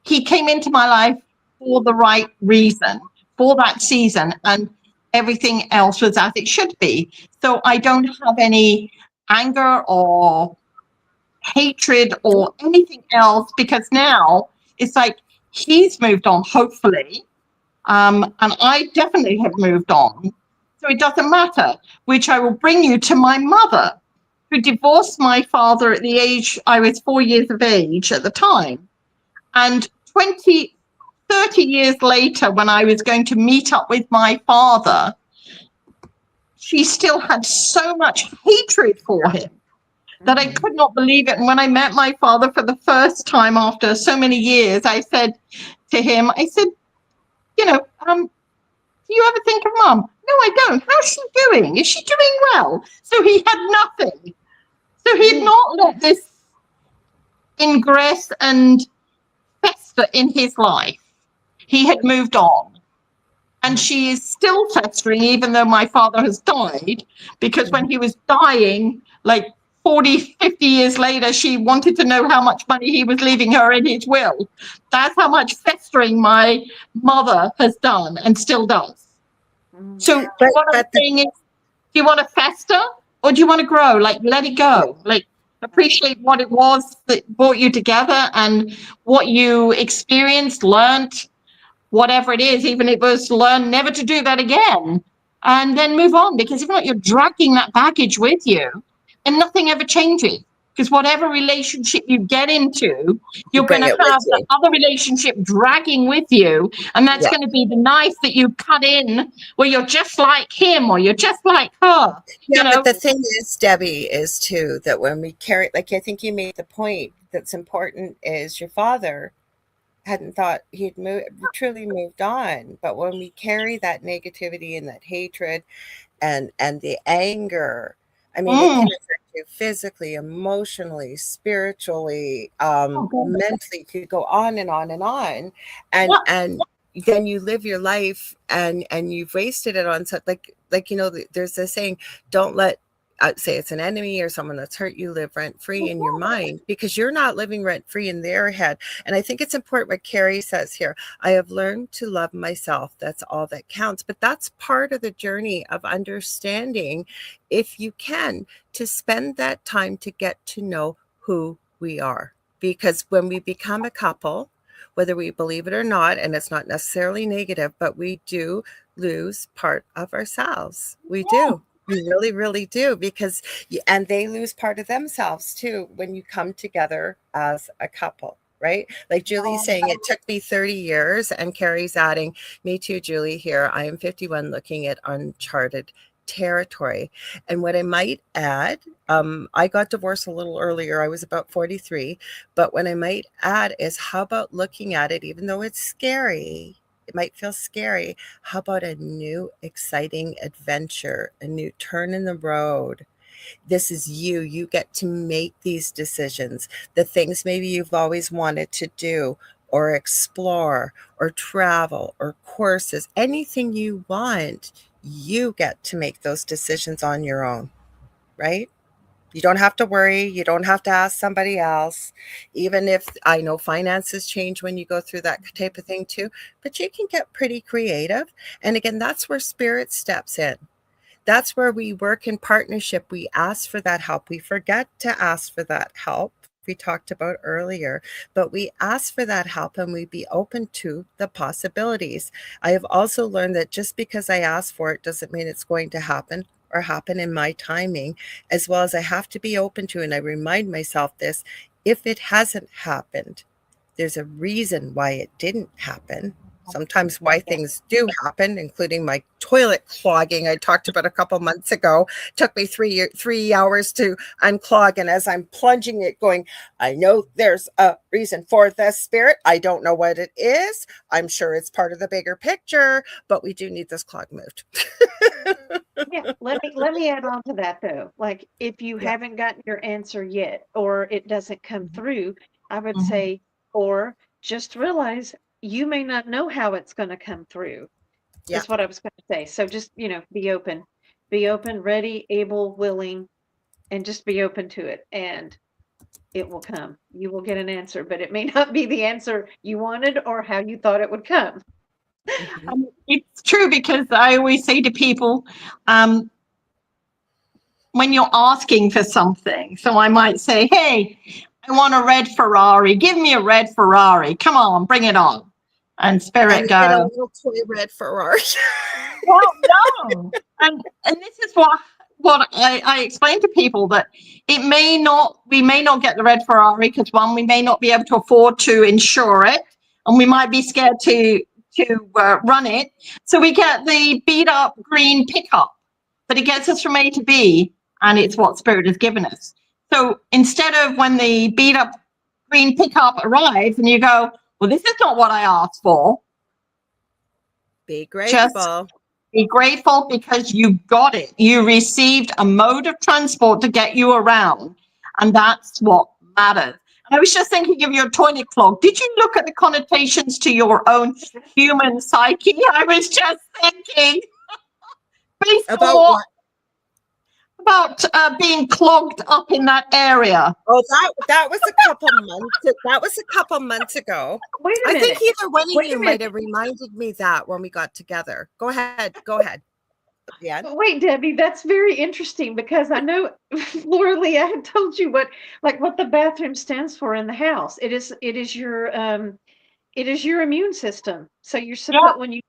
Speaker 3: he came into my life for the right reason, for that season, and everything else was as it should be. So I don't have any anger or hatred or anything else, because now it's like he's moved on, hopefully, and I definitely have moved on. So it doesn't matter, which I will bring you to my mother, who divorced my father at the age, I was 4 years of age at the time. And 30 years later, when I was going to meet up with my father, she still had so much hatred for him that I could not believe it. And when I met my father for the first time after so many years, I said to him, I said, do you ever think of Mum? No, I don't. How's she doing? Is she doing well? So he had nothing. So he had not let this ingress and fester in his life. He had moved on. And she is still festering, even though my father has died, because when he was dying, like 40, 50 years later, she wanted to know how much money he was leaving her in his will. That's how much festering my mother has done and still does. So what I'm saying is, do you want to fester or do you want to grow? Like, let it go. Like, appreciate what it was that brought you together and what you experienced, learned, whatever it is, even if it was learn never to do that again, and then move on. Because if not, you're dragging that baggage with you and nothing ever changes. Because whatever relationship you get into, you're going to have the other relationship dragging with you. And that's going to be the knife that you cut in where you're just like him or you're just like her.
Speaker 2: Yeah, but the thing is, Debbie, is too, that when we carry, like, I think you made the point that's important, is your father hadn't thought he'd truly moved on. But when we carry that negativity and that hatred and the anger, I mean, it can affect you physically, emotionally, spiritually, mentally. Could go on and on and on, and then you live your life and you've wasted it on such, like there's this saying, don't let say it's an enemy or someone that's hurt you live rent free in your mind, because you're not living rent free in their head. And I think it's important what Carrie says here. I have learned to love myself. That's all that counts. But that's part of the journey of understanding, if you can, to spend that time to get to know who we are. Because when we become a couple, whether we believe it or not, and it's not necessarily negative, but we do lose part of ourselves. We do. We really, really do, because, and they lose part of themselves too when you come together as a couple, right? Like Julie's saying, it took me 30 years, and Carrie's adding, me too, Julie, here. I am 51 looking at uncharted territory. And what I might add, I got divorced a little earlier. I was about 43. But what I might add is, how about looking at it, even though it's scary, it might feel scary, how about a new exciting adventure, a new turn in the road? This is you. You get to make these decisions. The things maybe you've always wanted to do, or explore or travel or courses, anything you want, you get to make those decisions on your own, right? You don't have to worry. You don't have to ask somebody else. Even if I know finances change when you go through that type of thing too, but you can get pretty creative. And again, that's where spirit steps in. That's where we work in partnership. We ask for that help. We forget to ask for that help. We talked about earlier, but we ask for that help and we be open to the possibilities. I have also learned that just because I ask for it doesn't mean it's going to happen or happen in my timing, as well as I have to be open to, and I remind myself this, if it hasn't happened, there's a reason why it didn't happen. Sometimes why things do happen, including my toilet clogging I talked about a couple months ago. Took me 3 hours to unclog. And as I'm plunging it, going, I know there's a reason for this, spirit. I don't know what it is. I'm sure it's part of the bigger picture, but we do need this clog moved.
Speaker 4: Yeah, let me add on to that though. Like if you
Speaker 2: Yeah.
Speaker 4: haven't gotten your answer yet or it doesn't come through, I would
Speaker 3: Mhm.
Speaker 4: say, or just realize you may not know how it's going to come through.
Speaker 2: Yeah.
Speaker 4: Is what I was going to say. So just, be open, ready, able, willing, and just be open to it. And it will come. You will get an answer, but it may not be the answer you wanted or how you thought it would come.
Speaker 2: Mhm.
Speaker 3: It's true, because I always say to people, when you're asking for something, so I might say, hey, I want a red Ferrari. Give me a red Ferrari. Come on, bring it on. And
Speaker 2: And
Speaker 3: spirit
Speaker 2: you get a
Speaker 3: goes,
Speaker 2: little toy red Ferrari.
Speaker 3: well, no. And this is what I explain to people, that we may not get the red Ferrari because, one, we may not be able to afford to insure it, and we might be scared to run it. So we get the beat up green pickup, but it gets us from A to B, and it's what spirit has given us. So instead of when the beat up green pickup arrives and you go, well, this is not what I asked for,
Speaker 2: Be
Speaker 3: just
Speaker 2: grateful.
Speaker 3: be grateful because you got it. You received a mode of transport to get you around, and that's what matters. I was just thinking of your toilet clog. Did you look at the connotations to your own human psyche? I was just thinking
Speaker 2: About
Speaker 3: before
Speaker 2: what?
Speaker 3: about being clogged up in that area.
Speaker 2: Oh, that was a couple months. That was a couple months ago.
Speaker 4: Wait a
Speaker 2: I think
Speaker 4: minute.
Speaker 2: either one of
Speaker 4: Wait a
Speaker 2: you might
Speaker 4: minute.
Speaker 2: have reminded me that when we got together. Go ahead. Go ahead. Yeah.
Speaker 4: Wait, Debbie, that's very interesting because I know, Lorilei, I had told you what the bathroom stands for in the house. It is your immune system. So you're
Speaker 3: Yeah,
Speaker 4: supposed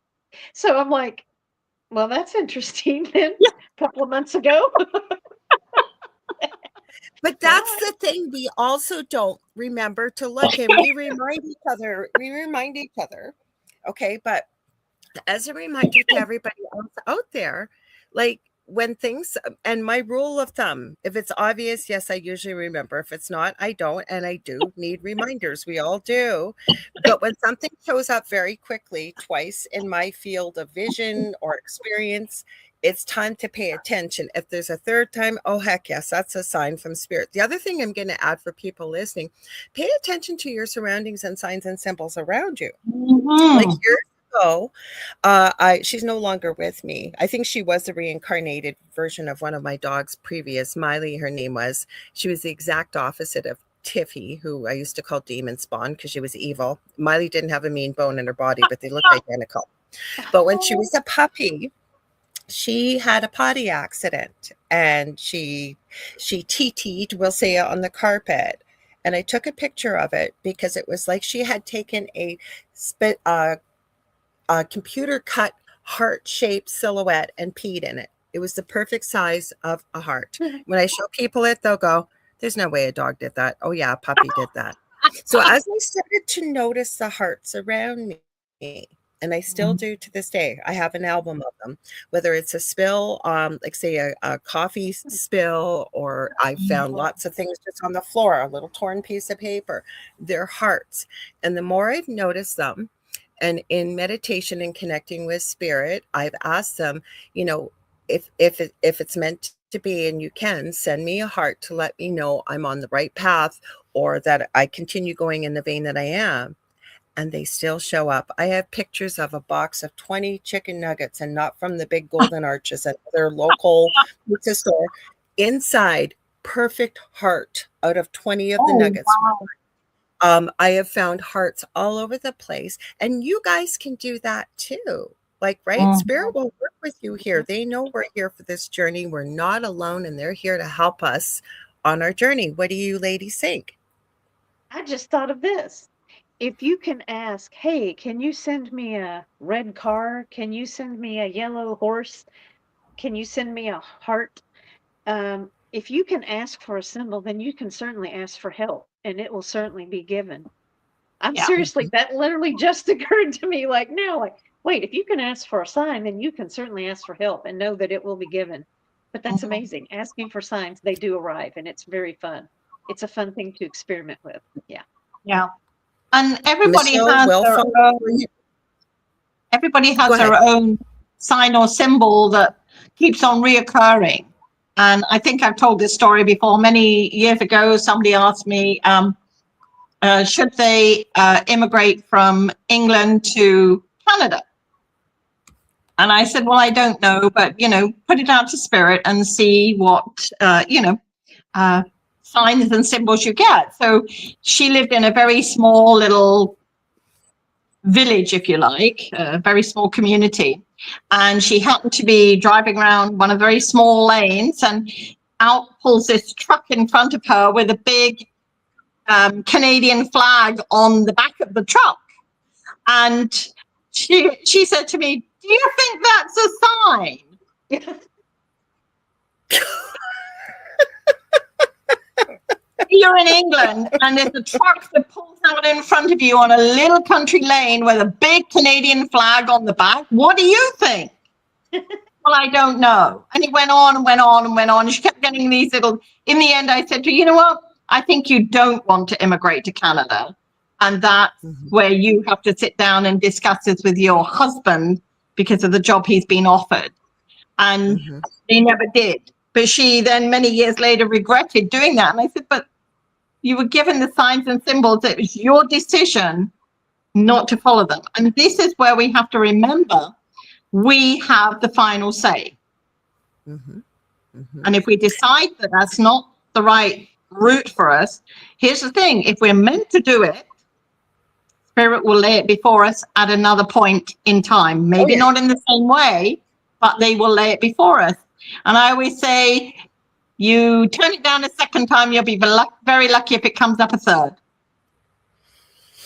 Speaker 4: so I'm like, well, that's interesting then.
Speaker 3: yeah.
Speaker 4: A couple of months ago.
Speaker 2: But that's the thing. We also don't remember to look, and we remind each other. We remind each other. Okay. But as a reminder to everybody else out there, like when things, and my rule of thumb, if it's obvious, yes, I usually remember. If it's not, I don't. And I do need reminders. We all do. But when something shows up very quickly, twice in my field of vision or experience, it's time to pay attention. If there's a third time, oh, heck yes, that's a sign from spirit. The other thing I'm going to add for people listening, pay attention to your surroundings and signs and symbols around you. Like
Speaker 3: Mhm.
Speaker 2: years ago, she's no longer with me. I think she was a reincarnated version of one of my dog's previous. Miley, her name was. She was the exact opposite of Tiffy, who I used to call Demon Spawn because she was evil. Miley didn't have a mean bone in her body, but they looked identical. But when she was a puppy, she had a potty accident and she TT'd, we'll say, on the carpet. And I took a picture of it because it was like she had taken a computer cut heart-shaped silhouette and peed in it. It was the perfect size of a heart. When I show people it, they'll go, there's no way a dog did that. Oh yeah, a puppy did that. So as I started to notice the hearts around me, and I still do to this day, I have an album of them, whether it's a spill, like say a coffee spill, or I found lots of things just on the floor, a little torn piece of paper, they're hearts. And the more I've noticed them, and in meditation and connecting with spirit, I've asked them, if it's meant to be, and you can send me a heart to let me know I'm on the right path or that I continue going in the vein that I am. and they still show up. I have pictures of a box of 20 chicken nuggets, and not from the big Golden Arches at their local pizza store. Inside, perfect heart out of 20 of the
Speaker 3: Oh,
Speaker 2: nuggets.
Speaker 3: wow.
Speaker 2: I have found hearts all over the place, and you guys can do that too. Like, right?
Speaker 3: Mm.
Speaker 2: Spirit will work with you here. They know we're here for this journey. We're not alone, and they're here to help us on our journey. What do you ladies think?
Speaker 4: I just thought of this. If you can ask, hey, can you send me a red car? Can you send me a yellow horse? Can you send me a heart? If you can ask for a symbol, then you can certainly ask for help, and it will certainly be given. I'm
Speaker 3: Yeah.
Speaker 4: seriously, that literally just occurred to me like now, like, wait, if you can ask for a sign, then you can certainly ask for help and know that it will be given. But that's
Speaker 3: Mhm.
Speaker 4: amazing. Asking for signs, they do arrive, and it's very fun. It's a fun thing to experiment with. Yeah.
Speaker 3: Yeah. And everybody
Speaker 2: Michelle
Speaker 3: has
Speaker 2: will
Speaker 3: their
Speaker 2: follow.
Speaker 3: own everybody
Speaker 2: Go
Speaker 3: has
Speaker 2: ahead.
Speaker 3: their own sign or symbol that keeps on reoccurring. And I think I've told this story before. Many years ago, somebody asked me, should they immigrate from England to Canada? And I said, well, I don't know, but, put it out to spirit and see what, signs and symbols you get. So she lived in a very small little village, if you like, a very small community. And she happened to be driving around one of the very small lanes, and out pulls this truck in front of her with a big Canadian flag on the back of the truck. And she said to me, do you think that's a sign? You're in England and there's a truck that pulls out in front of you on a little country lane with a big Canadian flag on the back. What do you think? Well, I don't know. And he went on and went on and went on. And she kept getting these little, in the end, I said to her, you know what? I think you don't want to immigrate to Canada. And that's where you have to sit down and discuss this with your husband because of the job he's been offered. And they never did. But she then many years later regretted doing that. And I said, but you were given the signs and symbols. It was your decision not to follow them. And this is where we have to remember we have the final say. And if we decide that that's not the right route for us, here's the thing. If we're meant to do it, Spirit will lay it before us at another point in time. Maybe not in the same way, but they will lay it before us. And I always say, you turn it down a second time, you'll be very lucky if it comes up a third.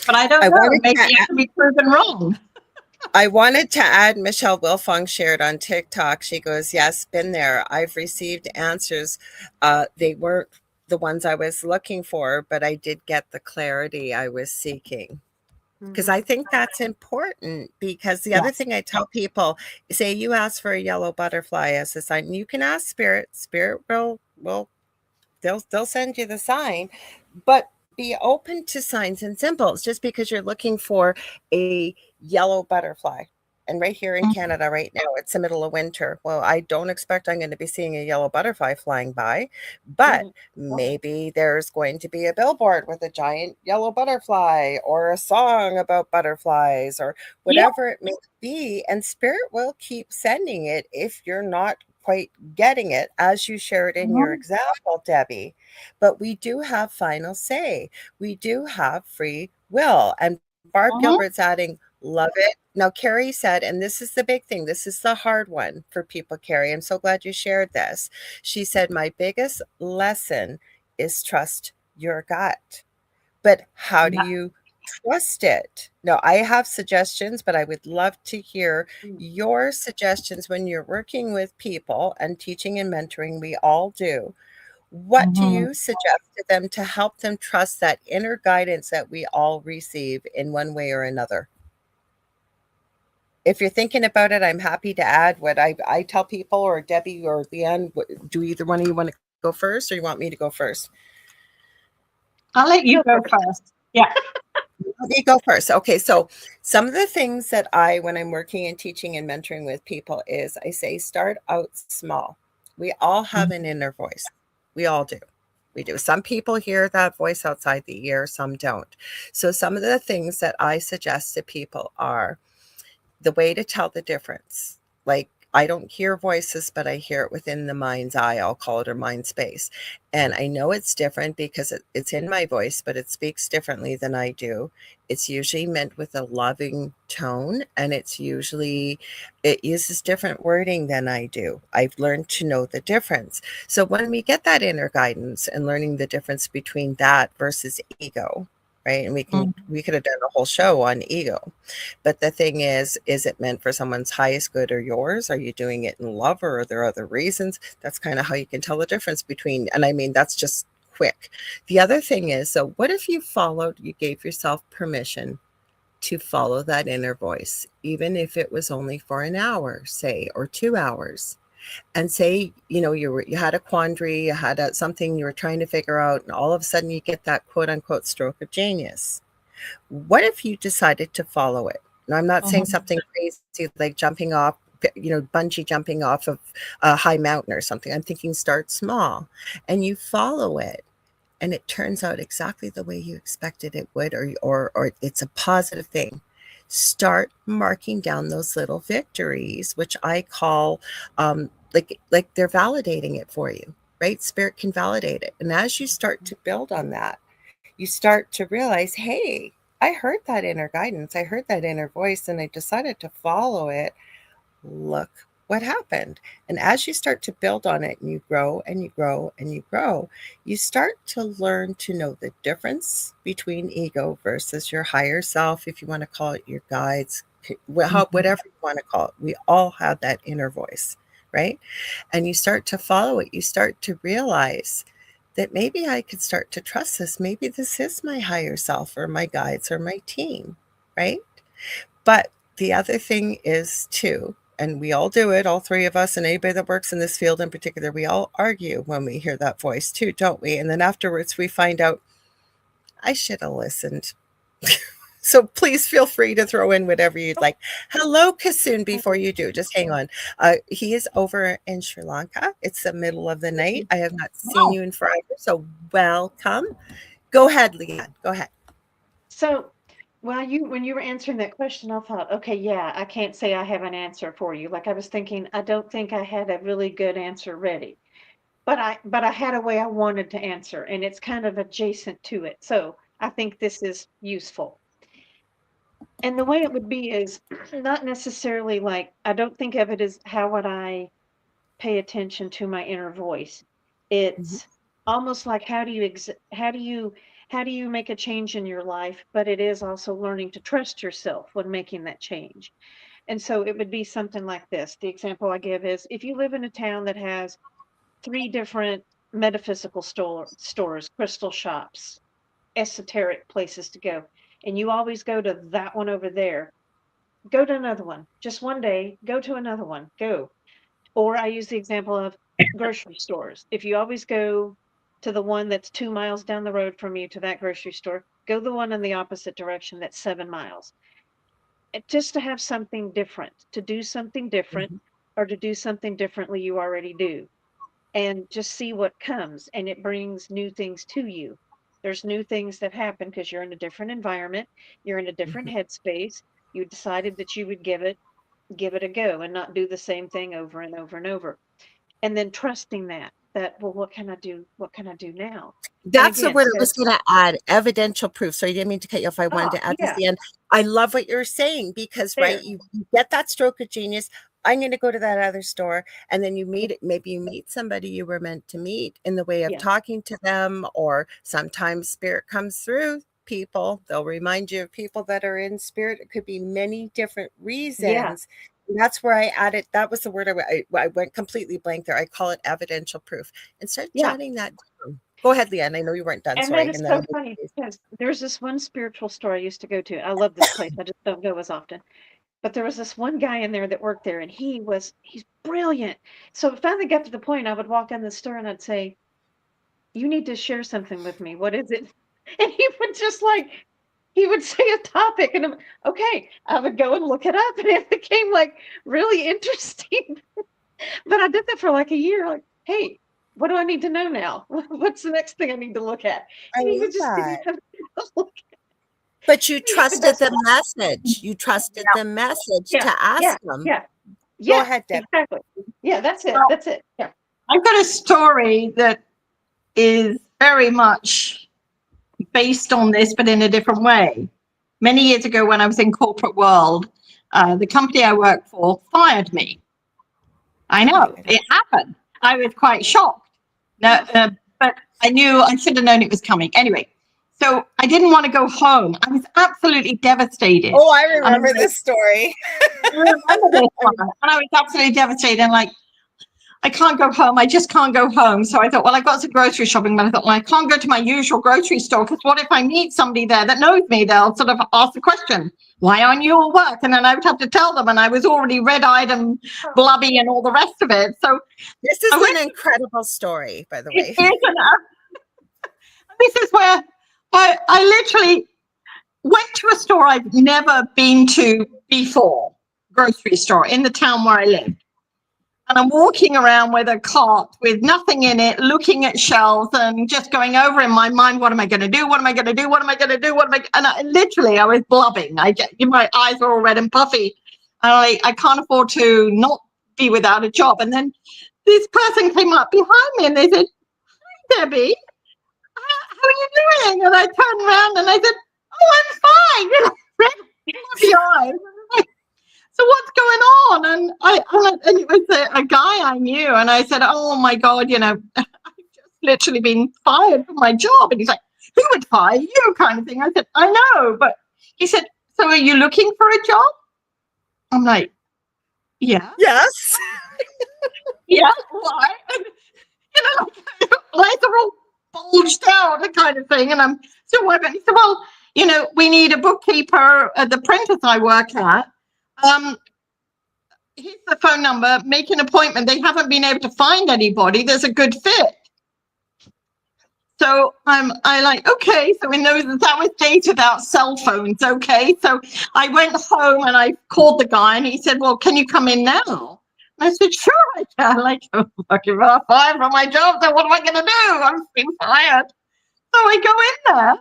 Speaker 3: But I don't know. Maybe I can be proven wrong.
Speaker 2: I wanted to add, Michelle Wilfong shared on TikTok. She goes, yes, been there. I've received answers. They weren't the ones I was looking for, but I did get the clarity I was seeking. Because I think that's important, because the other thing I tell people, say you ask for a yellow butterfly as a sign, you can ask Spirit will they'll send you the sign, but be open to signs and symbols. Just because you're looking for a yellow butterfly, and right here in Canada right now, it's the middle of winter. Well, I don't expect I'm going to be seeing a yellow butterfly flying by, but maybe there's going to be a billboard with a giant yellow butterfly, or a song about butterflies, or whatever it may be. And Spirit will keep sending it if you're not quite getting it, as you shared in your example, Debbie. But we do have final say. We do have free will. And Barb Gilbert's adding, love it. Now, Carrie said, and this is the big thing, this is the hard one for people, Carrie. I'm so glad you shared this. She said, my biggest lesson is trust your gut. But how do you trust it? Now, I have suggestions, but I would love to hear your suggestions when you're working with people and teaching and mentoring. We all do. What do you suggest to them to help them trust that inner guidance that we all receive in one way or another? If you're thinking about it, I'm happy to add what I tell people, or Debbie or Leanne. Do either one of you want to go first, or you want me to go first?
Speaker 3: I'll let you go first. Yeah.
Speaker 2: Let me go first. Okay, so some of the things that when I'm working and teaching and mentoring with people, is I say start out small. We all have an inner voice. We all do. We do. Some people hear that voice outside the ear, some don't. So some of the things that I suggest to people are the way to tell the difference. Like, I don't hear voices, but I hear it within the mind's eye, I'll call it, or mind space. And I know it's different because it's in my voice, but it speaks differently than I do. It's usually meant with a loving tone, and it uses different wording than I do. I've learned to know the difference. So when we get that inner guidance and learning the difference between that versus ego, right? And we could have done a whole show on ego. But the thing is it meant for someone's highest good or yours? Are you doing it in love, or are there other reasons? That's kind of how you can tell the difference between, and I mean, that's just quick. The other thing is, so what if you gave yourself permission to follow that inner voice, even if it was only for an hour, say, or 2 hours? And say, you had a quandary, you had something you were trying to figure out, and all of a sudden you get that quote unquote stroke of genius. What if you decided to follow it? Now, I'm not saying something crazy like jumping off, bungee jumping off of a high mountain or something. I'm thinking start small and you follow it, and it turns out exactly the way you expected it would, or it's a positive thing. Start marking down those little victories, which I call like they're validating it for you, right? Spirit can validate it. And as you start to build on that, you start to realize, hey, I heard that inner guidance. I heard that inner voice, and I decided to follow it. Look what happened. And as you start to build on it and you grow and you grow and you grow, you start to learn to know the difference between ego versus your higher self, if you want to call it your guides, whatever you want to call it. We all have that inner voice, right? And you start to follow it. You start to realize that maybe I could start to trust this. Maybe this is my higher self or my guides or my team, right? But the other thing is too, and we all do it, all three of us, and anybody that works in this field in particular, we all argue when we hear that voice too, don't we? And then afterwards we find out, I should have listened. So please feel free to throw in whatever you'd like. Hello, Kasun, before you do, just hang on. He is over in Sri Lanka. It's the middle of the night. I have not seen you in forever, so welcome. Go ahead, Leanne. Go ahead.
Speaker 4: So when you were answering that question, I thought, okay, yeah, I can't say I have an answer for you. Like I was thinking, I don't think I had a really good answer ready. But I had a way I wanted to answer, and it's kind of adjacent to it. So I think this is useful. And the way it would be is not necessarily like, I don't think of it as how would I pay attention to my inner voice. It's almost like how do you make a change in your life, but it is also learning to trust yourself when making that change. And so it would be something like this. The example I give is if you live in a town that has 3 different metaphysical stores, crystal shops, esoteric places to go, and you always go to that one over there, go to another one. Just one day, go to another one. Go. Or I use the example of grocery stores. If you always go to the one that's 2 miles down the road from you to that grocery store, go the one in the opposite direction that's 7 miles. Just to have something different, to do something different, or to do something differently you already do. And just see what comes, and it brings new things to you. There's new things that happen because you're in a different environment, you're in a different headspace. You decided that you would give it a go and not do the same thing over and over and over. And then trusting that well, what can I do now?
Speaker 2: That's the word I was going to add, evidential proof. So I didn't mean to cut you off. I wanted to add this at the end. I love what you're saying because, right, you get that stroke of genius. I'm going to go to that other store, and then maybe you meet somebody you were meant to meet in the way of talking to them, or sometimes spirit comes through people. They'll remind you of people that are in spirit. It could be many different reasons. Yeah. That's where I added, that was the word I went completely blank there. I call it evidential proof. And start jotting that down. Go ahead, Leanne. I know you weren't done.
Speaker 4: And
Speaker 2: sorry.
Speaker 4: that is so funny because there's this one spiritual store I used to go to. I love this place. I just don't go as often. But there was this one guy in there that worked there, and he's brilliant. So it finally got to the point I would walk in the store and I'd say, you need to share something with me. What is it? And he would say a topic, and okay, I would go and look it up, and it became like really interesting. But I did that for like a year. Like, hey, what do I need to know now? What's the next thing I need to look at?
Speaker 2: I
Speaker 4: And he
Speaker 2: love
Speaker 4: would just give me
Speaker 2: that.
Speaker 4: something to look at.
Speaker 2: But you
Speaker 4: But
Speaker 2: trusted
Speaker 4: that's
Speaker 2: the message. You trusted the message
Speaker 4: yeah,
Speaker 2: to
Speaker 4: yeah,
Speaker 2: ask them.
Speaker 4: yeah,
Speaker 2: Go
Speaker 4: yeah,
Speaker 2: ahead, Deb.
Speaker 4: exactly. Yeah, that's it.
Speaker 3: Well,
Speaker 4: That's it. Yeah.
Speaker 3: I've got a story that is very much based on this, but in a different way. Many years ago, when I was in corporate world, the company I worked for fired me. I know, it happened. I was quite shocked. No, but I knew, I should have known it was coming. Anyway, so I didn't want to go home. I was absolutely devastated.
Speaker 2: Oh, I remember this story.
Speaker 3: I remember this one. And I was absolutely devastated and like, I can't go home. I just can't go home. So I thought, well, I got some grocery shopping, but I thought, well, I can't go to my usual grocery store because what if I meet somebody there that knows me? They'll sort of ask the question, why aren't you at work? And then I would have to tell them. And I was already red-eyed and blubby and all the rest of it. So
Speaker 2: this is an incredible story, by the way.
Speaker 3: This is where I literally went to a store I've never been to before, grocery store in the town where I live. And I'm walking around with a cart with nothing in it, looking at shelves and just going over in my mind, what am I going to do? What am I going to do? What am I going to do? And I was blubbing. My eyes were all red and puffy. And I can't afford to not be without a job. And then this person came up behind me and they said, hi, Debbie, how are you doing? And I turned around and I said, oh, I'm fine. Red puffy eyes. So what's going on? And it was a guy I knew. And I said, oh my God, I've just literally been fired from my job. And he's like, who would fire you kind of thing? I said, I know. But he said, so are you looking for a job? I'm like, yeah.
Speaker 2: Yes.
Speaker 3: Yeah, why? And, eyes are all bulged out kind of thing. And I'm still working. He said, well, we need a bookkeeper at the printers I work at. Here's the phone number, make an appointment. They haven't been able to find anybody. There's a good fit. So okay. So that was days without cell phones. Okay. So I went home and I called the guy and he said, well, can you come in now? And I said, sure, I can. Like, I'm fucking fired from my job. So what am I going to do? I'm being fired. So I go in there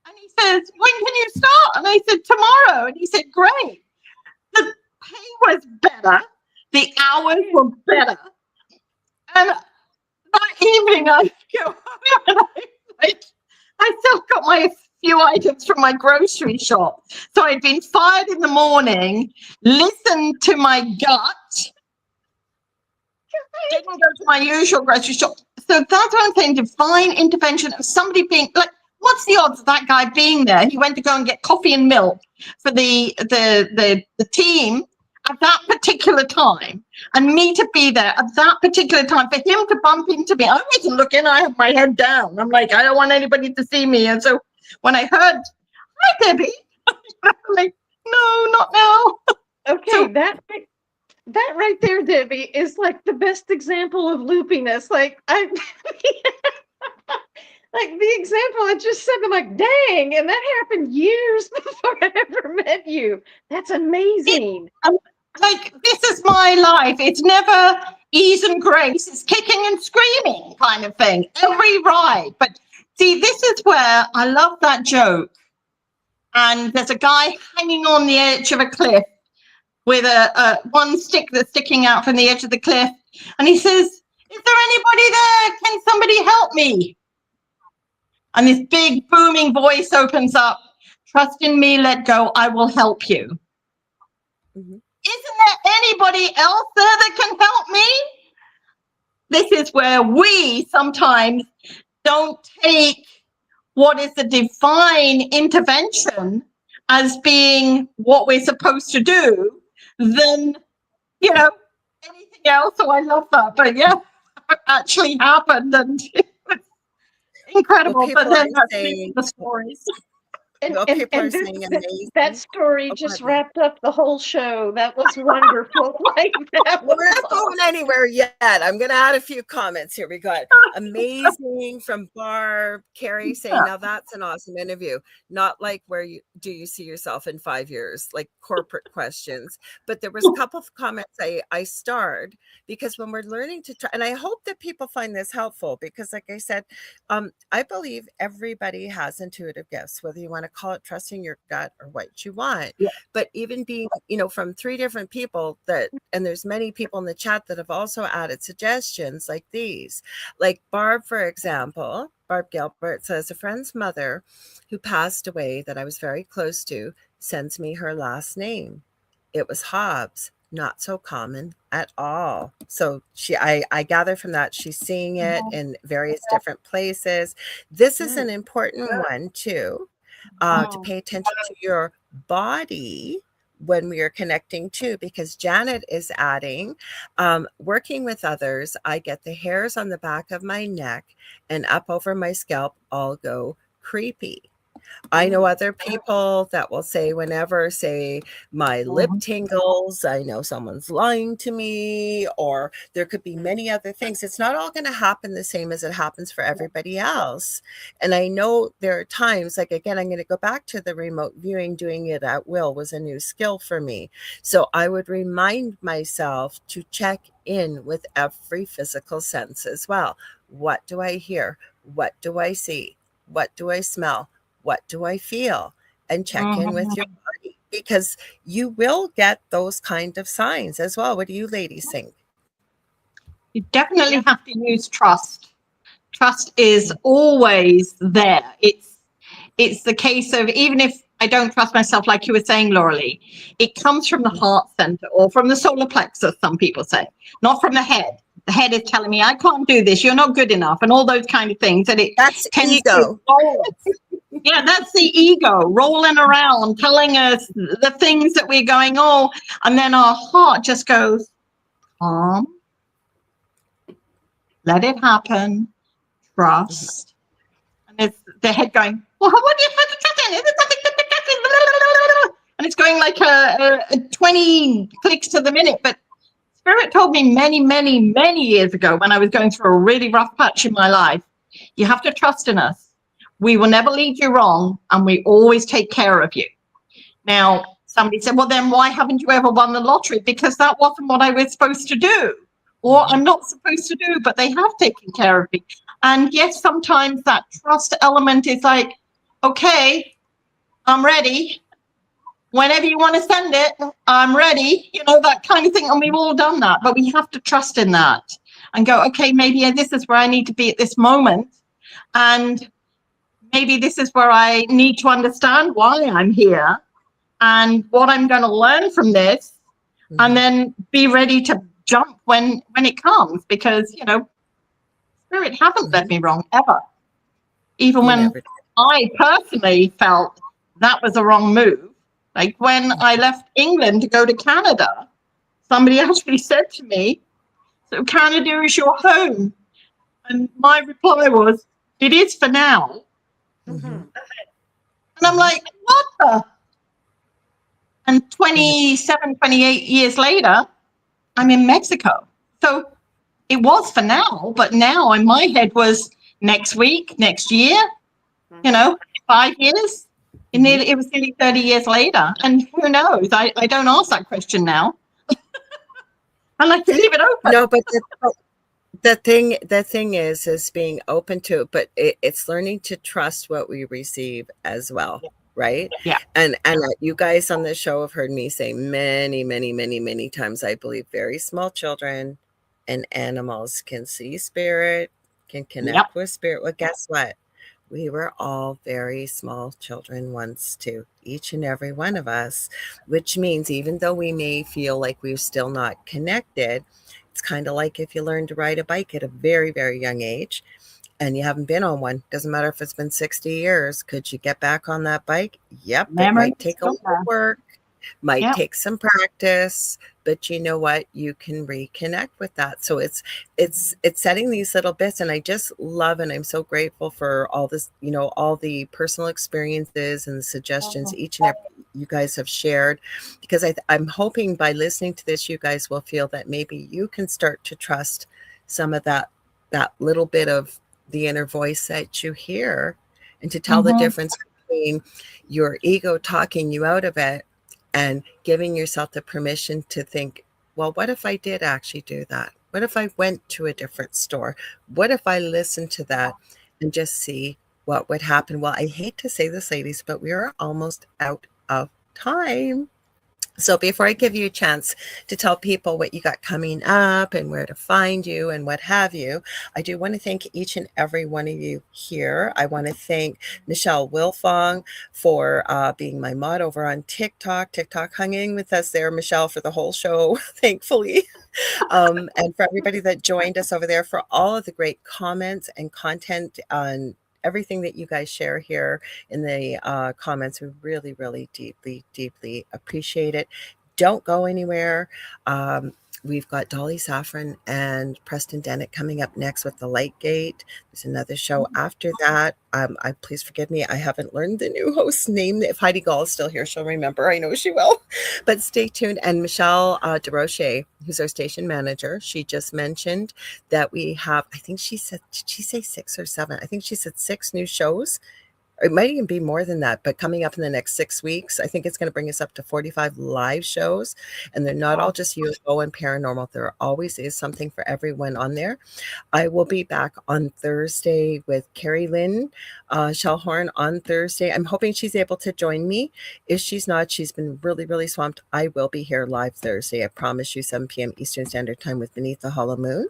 Speaker 3: and he says, when can you start? And I said, tomorrow. And he said, great. The pay was better. The hours were better. And that evening I go home and I still got my few items from my grocery shop. So I'd been fired in the morning, listened to my gut, didn't go to my usual grocery shop. So that's what I'm saying, divine intervention of somebody being like, what's the odds of that guy being there? He went to go and get coffee and milk for the team at that particular time, and me to be there at that particular time, for him to bump into me. I wasn't looking, I had my head down. I'm like, I don't want anybody to see me. And so when I heard, hi, Debbie, I'm like, no, not now.
Speaker 4: Okay, so, that right there, Debbie, is like the best example of loopiness. Like like the example I just said, I'm like, dang, and that happened years before I ever met you. That's amazing.
Speaker 3: Like, this is my life. It's never ease and grace. It's kicking and screaming kind of thing. Every ride. But see, this is where I love that joke. And there's a guy hanging on the edge of a cliff with a one stick that's sticking out from the edge of the cliff. And he says, is there anybody there? Can somebody help me? And this big booming voice opens up. Trust in me, let go. I will help you. Mm-hmm. Isn't there anybody else there that can help me? This is where we sometimes don't take what is the divine intervention as being what we're supposed to do, then, anything else. So I love that. But yeah, it actually happened, and it was incredible. But then that's the stories.
Speaker 4: And that story just wrapped up the whole show. That was wonderful. Like,
Speaker 2: we're not going anywhere yet. I'm going to add a few comments here. We got amazing from Barb. Carrie saying, now that's an awesome interview. Not like do you see yourself in 5 years, like corporate questions. But there was a couple of comments I starred because when we're learning to try, and I hope that people find this helpful because like I said, I believe everybody has intuitive gifts, whether you want to call it trusting your gut or what you want.
Speaker 3: Yeah.
Speaker 2: But even being, from 3 different people and there's many people in the chat that have also added suggestions like these, like Barb, for example. Barb Gilbert says a friend's mother who passed away that I was very close to sends me her last name. It was Hobbs. Not so common at all. So I gather from that she's seeing it in various different places. This is an important one too, to pay attention to your body when we are connecting too, because Janet is adding, working with others, I get the hairs on the back of my neck and up over my scalp all go creepy. I know other people that will say whenever, say, my lip tingles, I know someone's lying to me, or there could be many other things. It's not all going to happen the same as it happens for everybody else. And I know there are times, like, again, I'm going to go back to the remote viewing. Doing it at will was a new skill for me. So I would remind myself to check in with every physical sense as well. What do I hear? What do I see? What do I smell? What do I feel? And check in with your body, because you will get those kind of signs as well. What do you ladies think?
Speaker 3: You definitely have to use trust. Trust is always there. It's the case of, even if I don't trust myself, like you were saying, Lorilei, it comes from the heart center or from the solar plexus, some people say, not from the head. The head is telling me, I can't do this, you're not good enough, and all those kind of things. And it
Speaker 2: that's
Speaker 3: tends
Speaker 2: ego.
Speaker 3: Yeah, that's the ego rolling around, telling us the things that we're going, oh, and then our heart just goes, calm, let it happen, trust. And it's the head going, well, what do you have to trust in? And it's going like a 20 clicks to the minute. But Spirit told me many, many, many years ago when I was going through a really rough patch in my life, you have to trust in us. We will never lead you wrong, and we always take care of you. Now, somebody said, well, then why haven't you ever won the lottery? Because that wasn't what I was supposed to do, or I'm not supposed to do, but they have taken care of me. And yes, sometimes that trust element is like, okay, I'm ready. Whenever you want to send it, I'm ready. That kind of thing. And we've all done that, but we have to trust in that and go, okay, maybe this is where I need to be at this moment. And maybe this is where I need to understand why I'm here and what I'm going to learn from this, and then be ready to jump when it comes, because, Spirit haven't led me wrong ever. Even when I personally felt that was a wrong move. Like when I left England to go to Canada, somebody actually said to me, so Canada is your home. And my reply was, it is for now. And I'm like, what the? And 27, 28 years later, I'm in Mexico. So it was for now, but now in my head was next week, next year, 5 years. And it was nearly 30 years later. And who knows? I don't ask that question now. I like to leave it open.
Speaker 2: No, but the thing is being open to it, but it's learning to trust what we receive as well. Right.
Speaker 3: Yeah.
Speaker 2: And you guys on the show have heard me say many, many, many, many times, I believe very small children and animals can see spirit, can connect with spirit. Well, guess what? We were all very small children once too, each and every one of us, which means even though we may feel like we're still not connected, it's kind of like if you learn to ride a bike at a very, very young age and you haven't been on one. Doesn't matter if it's been 60 years. Could you get back on that bike? Yep. It might take a little work, might take some practice, but you know what, you can reconnect with that. So it's setting these little bits, and I just love, and I'm so grateful for all this, you know, all the personal experiences and the suggestions each and every you guys have shared, because I'm hoping by listening to this, you guys will feel that maybe you can start to trust some of that little bit of the inner voice that you hear, and to tell the difference between your ego talking you out of it and giving yourself the permission to think, well, what if I did actually do that? What if I went to a different store? What if I listened to that and just see what would happen? Well, I hate to say this, ladies, but we are almost out of time. So before I give you a chance to tell people what you got coming up and where to find you and what have you, I do want to thank each and every one of you here. I want to thank Michelle Wilfong for being my mod over on TikTok. TikTok hung in with us there, Michelle, for the whole show, thankfully. And for everybody that joined us over there, for all of the great comments and content on everything that you guys share here in the comments. We really, really deeply appreciate it. Don't go anywhere. We've got Dolly Saffron and Preston Dennett coming up next with The Light Gate. There's another show after that. Please forgive me, I haven't learned the new host's name. If Heidi Gall is still here, she'll remember. I know she will. But stay tuned. And Michelle DeRoche, who's our station manager, she just mentioned that we have, I think she said, did she say 6 or 7? I think she said 6 new shows. It might even be more than that, but coming up in the next 6 weeks, I think it's going to bring us up to 45 live shows. And they're not all just UFO and paranormal. There always is something for everyone on there. I will be back on Thursday with Carrie Lynn Shellhorn on Thursday. I'm hoping she's able to join me. If she's not, she's been really, really swamped. I will be here live Thursday. I promise you, 7 p.m. Eastern Standard Time with Beneath the Hollow Moon.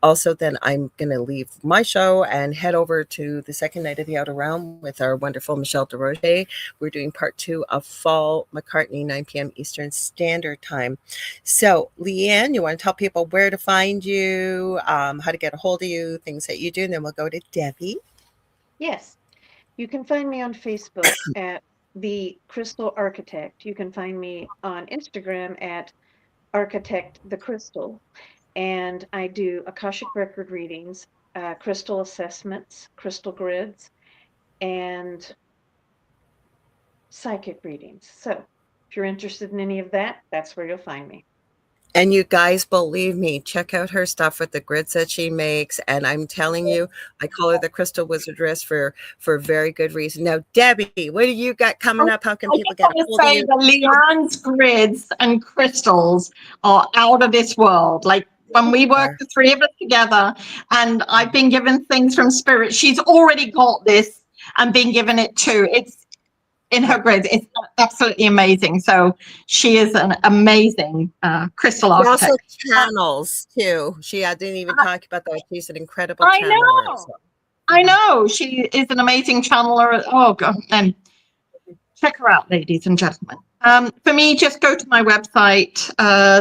Speaker 2: Also, then I'm going to leave my show and head over to the second night of the Outer Realm with our wonderful Michelle DeRoche. We're doing part 2 of Fall McCartney, 9 p.m. Eastern Standard Time. So, Leanne, you want to tell people where to find you, how to get a hold of you, things that you do, and then we'll go to Debbie.
Speaker 4: Yes. You can find me on Facebook at The Crystal Architect. You can find me on Instagram at Architect the Crystal. And I do Akashic record readings, crystal assessments, crystal grids, and psychic readings. So if you're interested in any of that, that's where you'll find me.
Speaker 2: And you guys, believe me, check out her stuff with the grids that she makes. And I'm telling you, I call her the Crystal Wizardress for very good reason. Now, Debbie, what do you got coming up? How can people get a hold of you?
Speaker 3: Leanne's grids and crystals are out of this world. Like when we work the 3 of us together, and I've been given things from Spirit, she's already got this and been given it too. It's in her grids. It's absolutely amazing. So she is an amazing crystal architect.
Speaker 2: She also channels too. She didn't even talk about that. She's an incredible channeler. So.
Speaker 3: I know. She is an amazing channeler. Oh, God. And check her out, ladies and gentlemen. For me, just go to my website.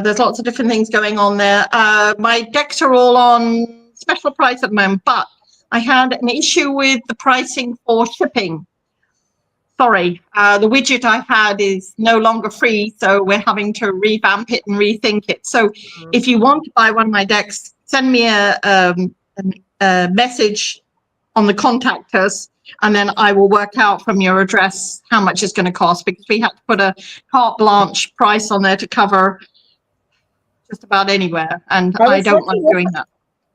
Speaker 3: There's lots of different things going on there. My decks are all on special price at the moment, but I had an issue with the pricing for shipping. Sorry, the widget I had is no longer free, so we're having to revamp it and rethink it. So if you want to buy one of my decks, send me a message on the contact us, and then I will work out from your address how much it's going to cost, because we have to put a carte blanche price on there to cover just about anywhere, and I don't like doing that.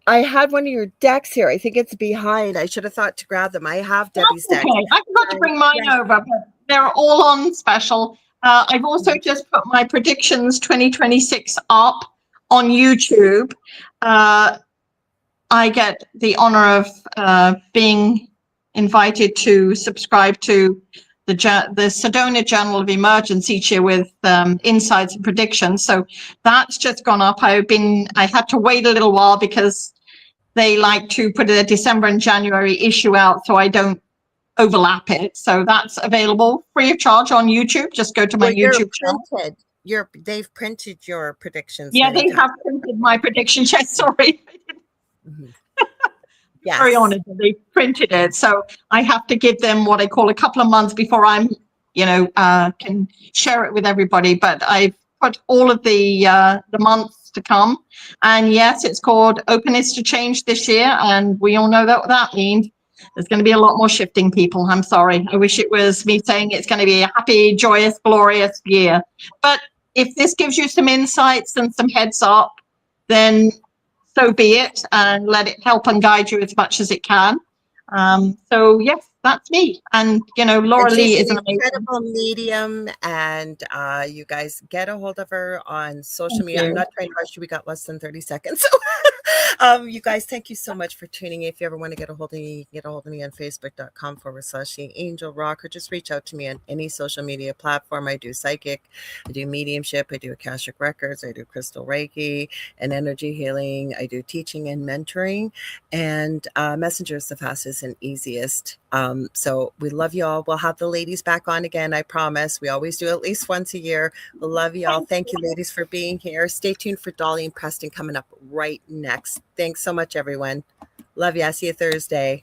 Speaker 2: I had one of your decks here. I think it's behind. I should have thought to grab them. I have Debbie's deck.
Speaker 3: Okay. I forgot to bring mine over, but they're all on special. I've also just put my predictions 2026 up on YouTube. I get the honor of being invited to subscribe to the Sedona Journal of Emergence each year with insights and predictions. So that's just gone up. I had to wait a little while because they like to put a December and January issue out so I don't overlap it. So that's available free of charge on YouTube. Just go to my YouTube channel.
Speaker 2: They've printed your predictions.
Speaker 3: Yeah, they have printed my predictions. Yes, sorry.
Speaker 2: Yes.
Speaker 3: Very honored that they printed it. So I have to give them what I call a couple of months before I'm, can share it with everybody. But I've put all of the months to come. And yes, it's called Openness to Change this year. And we all know what that means. There's going to be a lot more shifting, people. I'm sorry. I wish it was me saying it's going to be a happy, joyous, glorious year. But if this gives you some insights and some heads up, then so be it, and let it help and guide you as much as it can. So yes, that's me. And Lorilei is
Speaker 2: an
Speaker 3: an amazing,
Speaker 2: incredible medium, and you guys get a hold of her on social
Speaker 3: Thank
Speaker 2: media.
Speaker 3: you.
Speaker 2: I'm not trying to rush you. We got less than 30 seconds. You guys, thank you so much for tuning in. If you ever want to get a hold of me, you can get a hold of me on Facebook.com/Angel Roc, or just reach out to me on any social media platform. I do psychic, I do mediumship, I do Akashic Records, I do crystal Reiki and energy healing. I do teaching and mentoring, and Messenger is the fastest and easiest. So we love you all. We'll have the ladies back on again, I promise. We always do at least once a year. We love you all. Thank you, ladies, for being here. Stay tuned for Dolly and Preston coming up right next. Thanks so much, everyone. Love you. I'll see you Thursday.